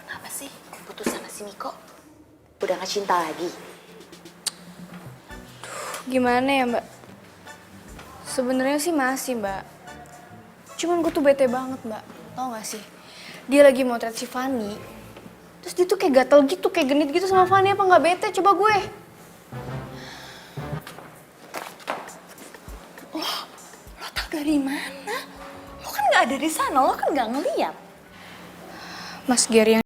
kenapa sih putus sama si Miko? Udah gak cinta lagi? Gimana ya Mbak? Sebenarnya sih masih Mbak. Cuman gue tuh bete banget Mbak. Tau gak sih? Dia lagi motret si Fanny. Terus dia tuh kayak gatel gitu, kayak genit gitu sama Fanny. Apa gak bete? Coba gue. Lo tau dari mana? Lo kan gak ada di sana, lo kan gak ngeliat. Mas Gary yang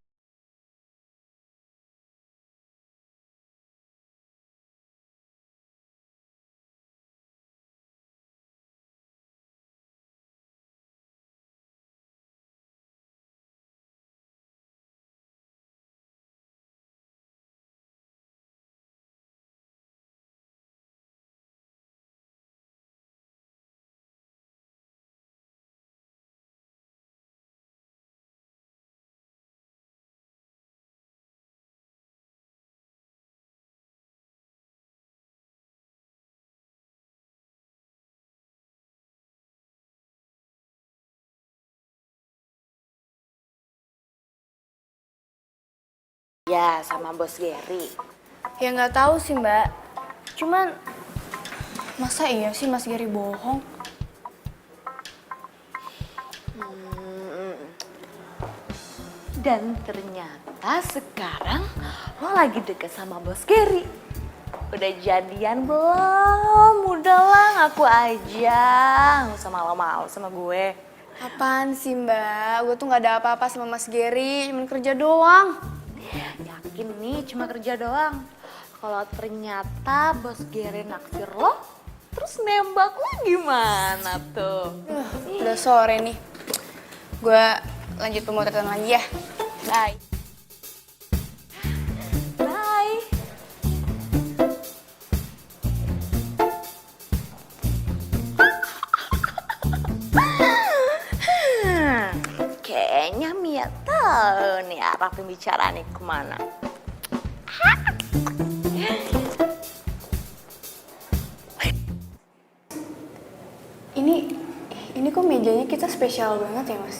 Ya, sama bos Gary. ya nggak tahu sih Mbak. Cuman masa iya sih Mas Gary bohong? Dan ternyata sekarang lo lagi deket sama bos Gary. Udah jadian belum? Udahlah ngaku aja. Nggak usah malu-malu sama gue. Apaan sih Mbak? Gue tuh nggak ada apa-apa sama Mas Gary, cuman kerja doang. Yakin nih cuma kerja doang. Kalau ternyata bos Gary naksir lo, terus nembak lo gimana tuh? Udah sore nih. Gue lanjut pemotretan lagi ya. Bye. Bye. Kayaknya Mia tahu nih arah pembicaraannya kemana. Ini kok mejanya kita spesial banget ya Mas?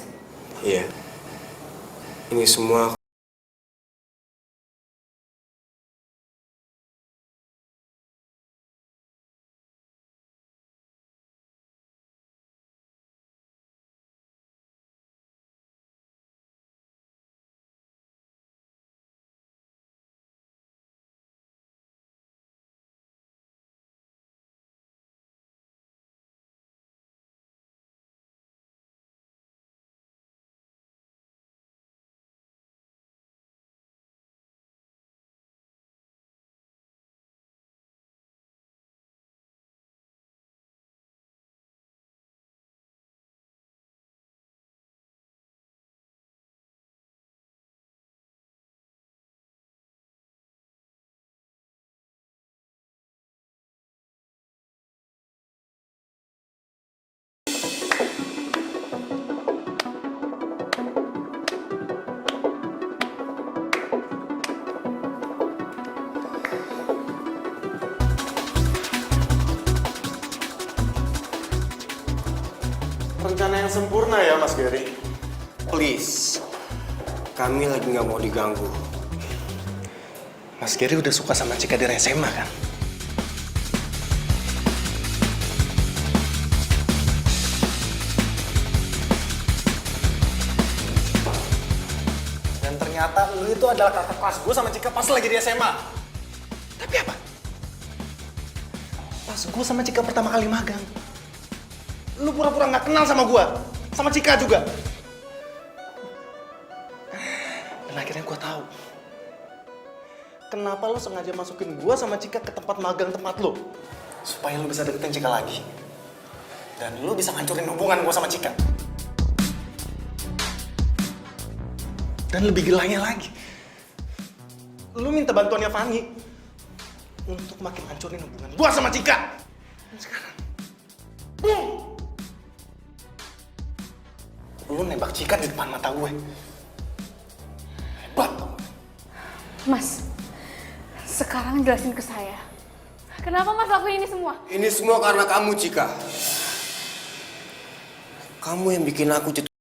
Iya. Ini semua yang sempurna ya, Mas Gary. Please, kami lagi nggak mau diganggu. Mas Gary udah suka sama Cika dari SMA kan? Dan ternyata lu itu adalah kakak kelas gue sama Cika pas lagi di SMA. Tapi apa? Pas gue sama Cika pertama kali magang, lu pura-pura nggak kenal sama gue, sama Cika juga. Dan akhirnya gue tahu kenapa lu sengaja masukin gue sama Cika ke tempat magang tempat lu, supaya lu bisa deketin Cika lagi. Dan lu bisa ngancurin hubungan gue sama Cika. Dan lebih gilanya lagi, lu minta bantuannya Fanny untuk makin hancurin hubungan gue sama Cika. Dan sekarang, boom! Lu nembak Cika di depan mata gue. Hebat tau. Mas, sekarang jelasin ke saya. Kenapa Mas lakuin ini semua? Ini semua karena kamu, Cika. Kamu yang bikin aku jatuh.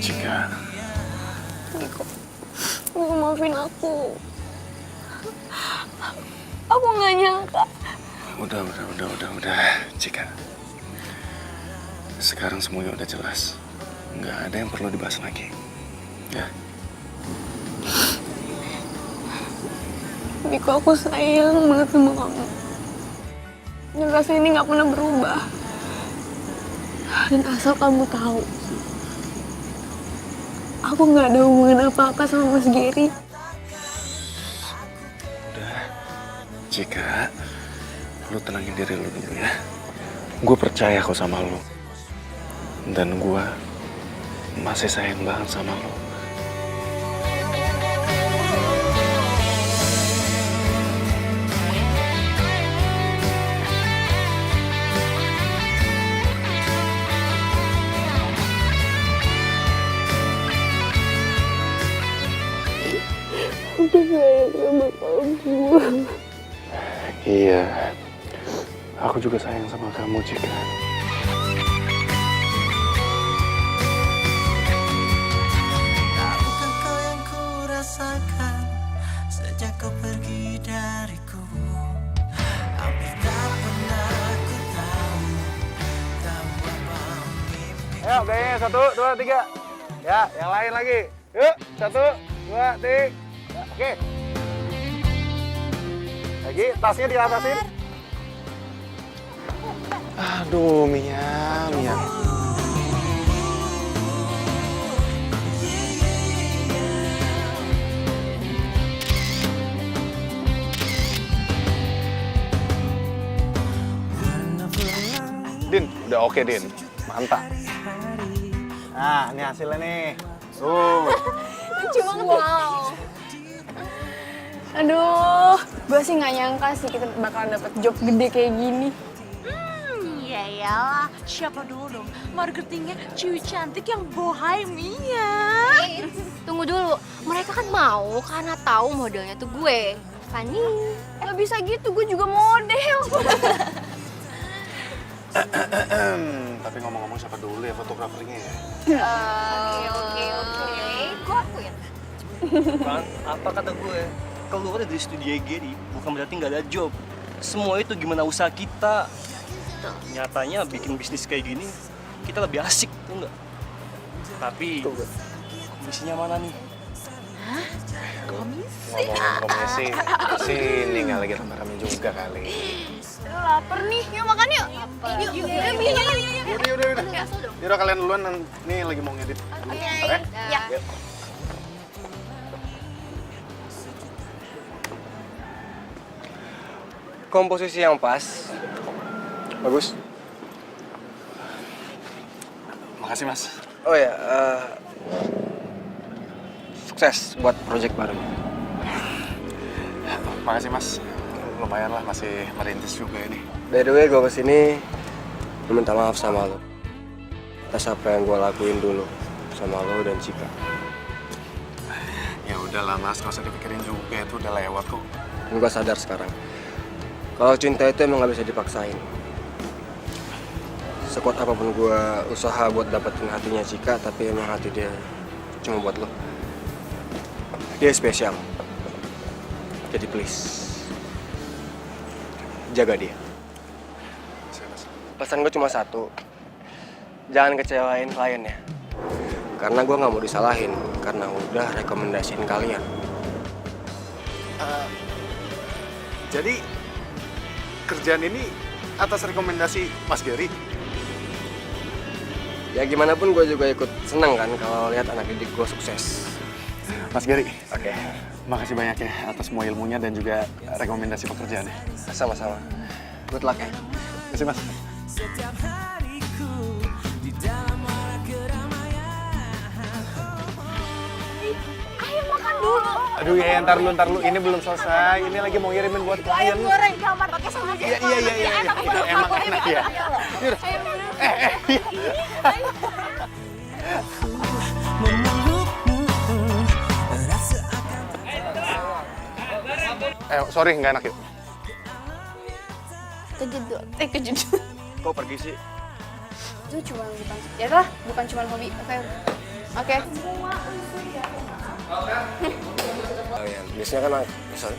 Cika, Niko maafin aku. Aku nggak nyangka. udah, Cika. Sekarang semuanya udah jelas. Nggak ada yang perlu dibahas lagi. Ya. Niko, aku sayang banget sama kamu. Dan rasa ini nggak pernah berubah. Dan asal kamu tahu, aku nggak ada hubungan apa-apa sama Mas Gary. Udah, Cika, lu tenangin diri lu dulu ya. Gue percaya kok sama lu. Dan gue masih sayang banget sama lu. Aku sayang sama kamu. Iya, aku juga sayang sama kamu, Cika. Tahukah kau yang ku rasakan sejak kau pergi dariku? Hampir tak pernah ku tahu apa mimpi. Ayo, gayanya 1, 2, 3. Ya, yang lain lagi. Yuk, 1, 2, 3. Oke. Lagi, tasnya diatasin. Aduh, Mia. Warna pelangi Din, udah oke, Din. Mantap. hari Nah, ini hasilnya nih. Tuh. Lucu banget. Wow. Aduh, gue sih nggak nyangka sih kita bakalan dapet job gede kayak gini. Iya iyalah, siapa dulu dong marketingnya cewek cantik yang bohemia. Tunggu dulu, mereka kan mau karena tahu modelnya tuh gue, Fanny. Gak bisa gitu, gue juga model. Tapi ngomong-ngomong siapa dulu ya fotografernya ya? Oke. Gue akuin. Kan, apa kata gue? Keluar dari studio Gary bukan berarti nggak ada job. Semua itu gimana usaha kita. Nyatanya bikin bisnis kayak gini, kita lebih asik, tuh nggak? Tapi, komisinya mana nih? Ngomong-ngomong komisi, sini nggak lagi rame-rame juga kali. Aduh, lapar nih, yuk makan yuk. Yuk. Yaudah kalian duluan, nih lagi mau ngedit. Oke? Ya. Yuk. Komposisi yang pas. Bagus. Makasih mas. Oh ya, sukses buat project baru. Makasih mas. Lumayan lah, masih merintis juga ini. By the way, gue kesini minta maaf sama lo atas apa yang gue lakuin dulu sama lo dan Cika. Ya udahlah mas, nggak usah dipikirin juga, itu udah lewat kok. Gue sadar sekarang kalau cinta itu emang gak bisa dipaksain. Sekuat apapun gue usaha buat dapetin hatinya Cika, tapi emang hati dia cuma buat lo. Dia spesial. Jadi please, jaga dia. Pesan gue cuma satu, jangan kecewain kliennya. Karena gue gak mau disalahin, karena udah rekomendasiin kalian. Jadi, kerjaan ini atas rekomendasi Mas Gary? Ya gimana pun gue juga ikut seneng kan kalau lihat anak didik gue sukses. Mas Gary, oke. Makasih banyak ya atas semua ilmunya dan juga rekomendasi pekerjaannya. Sama-sama. Good luck ya. Terima kasih mas. Setiap hariku di dalam warak keramaian. Ayo makan dulu. Aduh ya, ntar lu. Ini belum selesai. Ini lagi mau ngirimin buat klien. Goreng kamar pakai sambal Iya. Emang enak ya. Yaudah. Sorry, nggak enak yuk. Kejedut. Kok pergi sih? Itu cuma bukan, ya lah, bukan cuma hobi. Oke. Oh ya, biasanya kan misalnya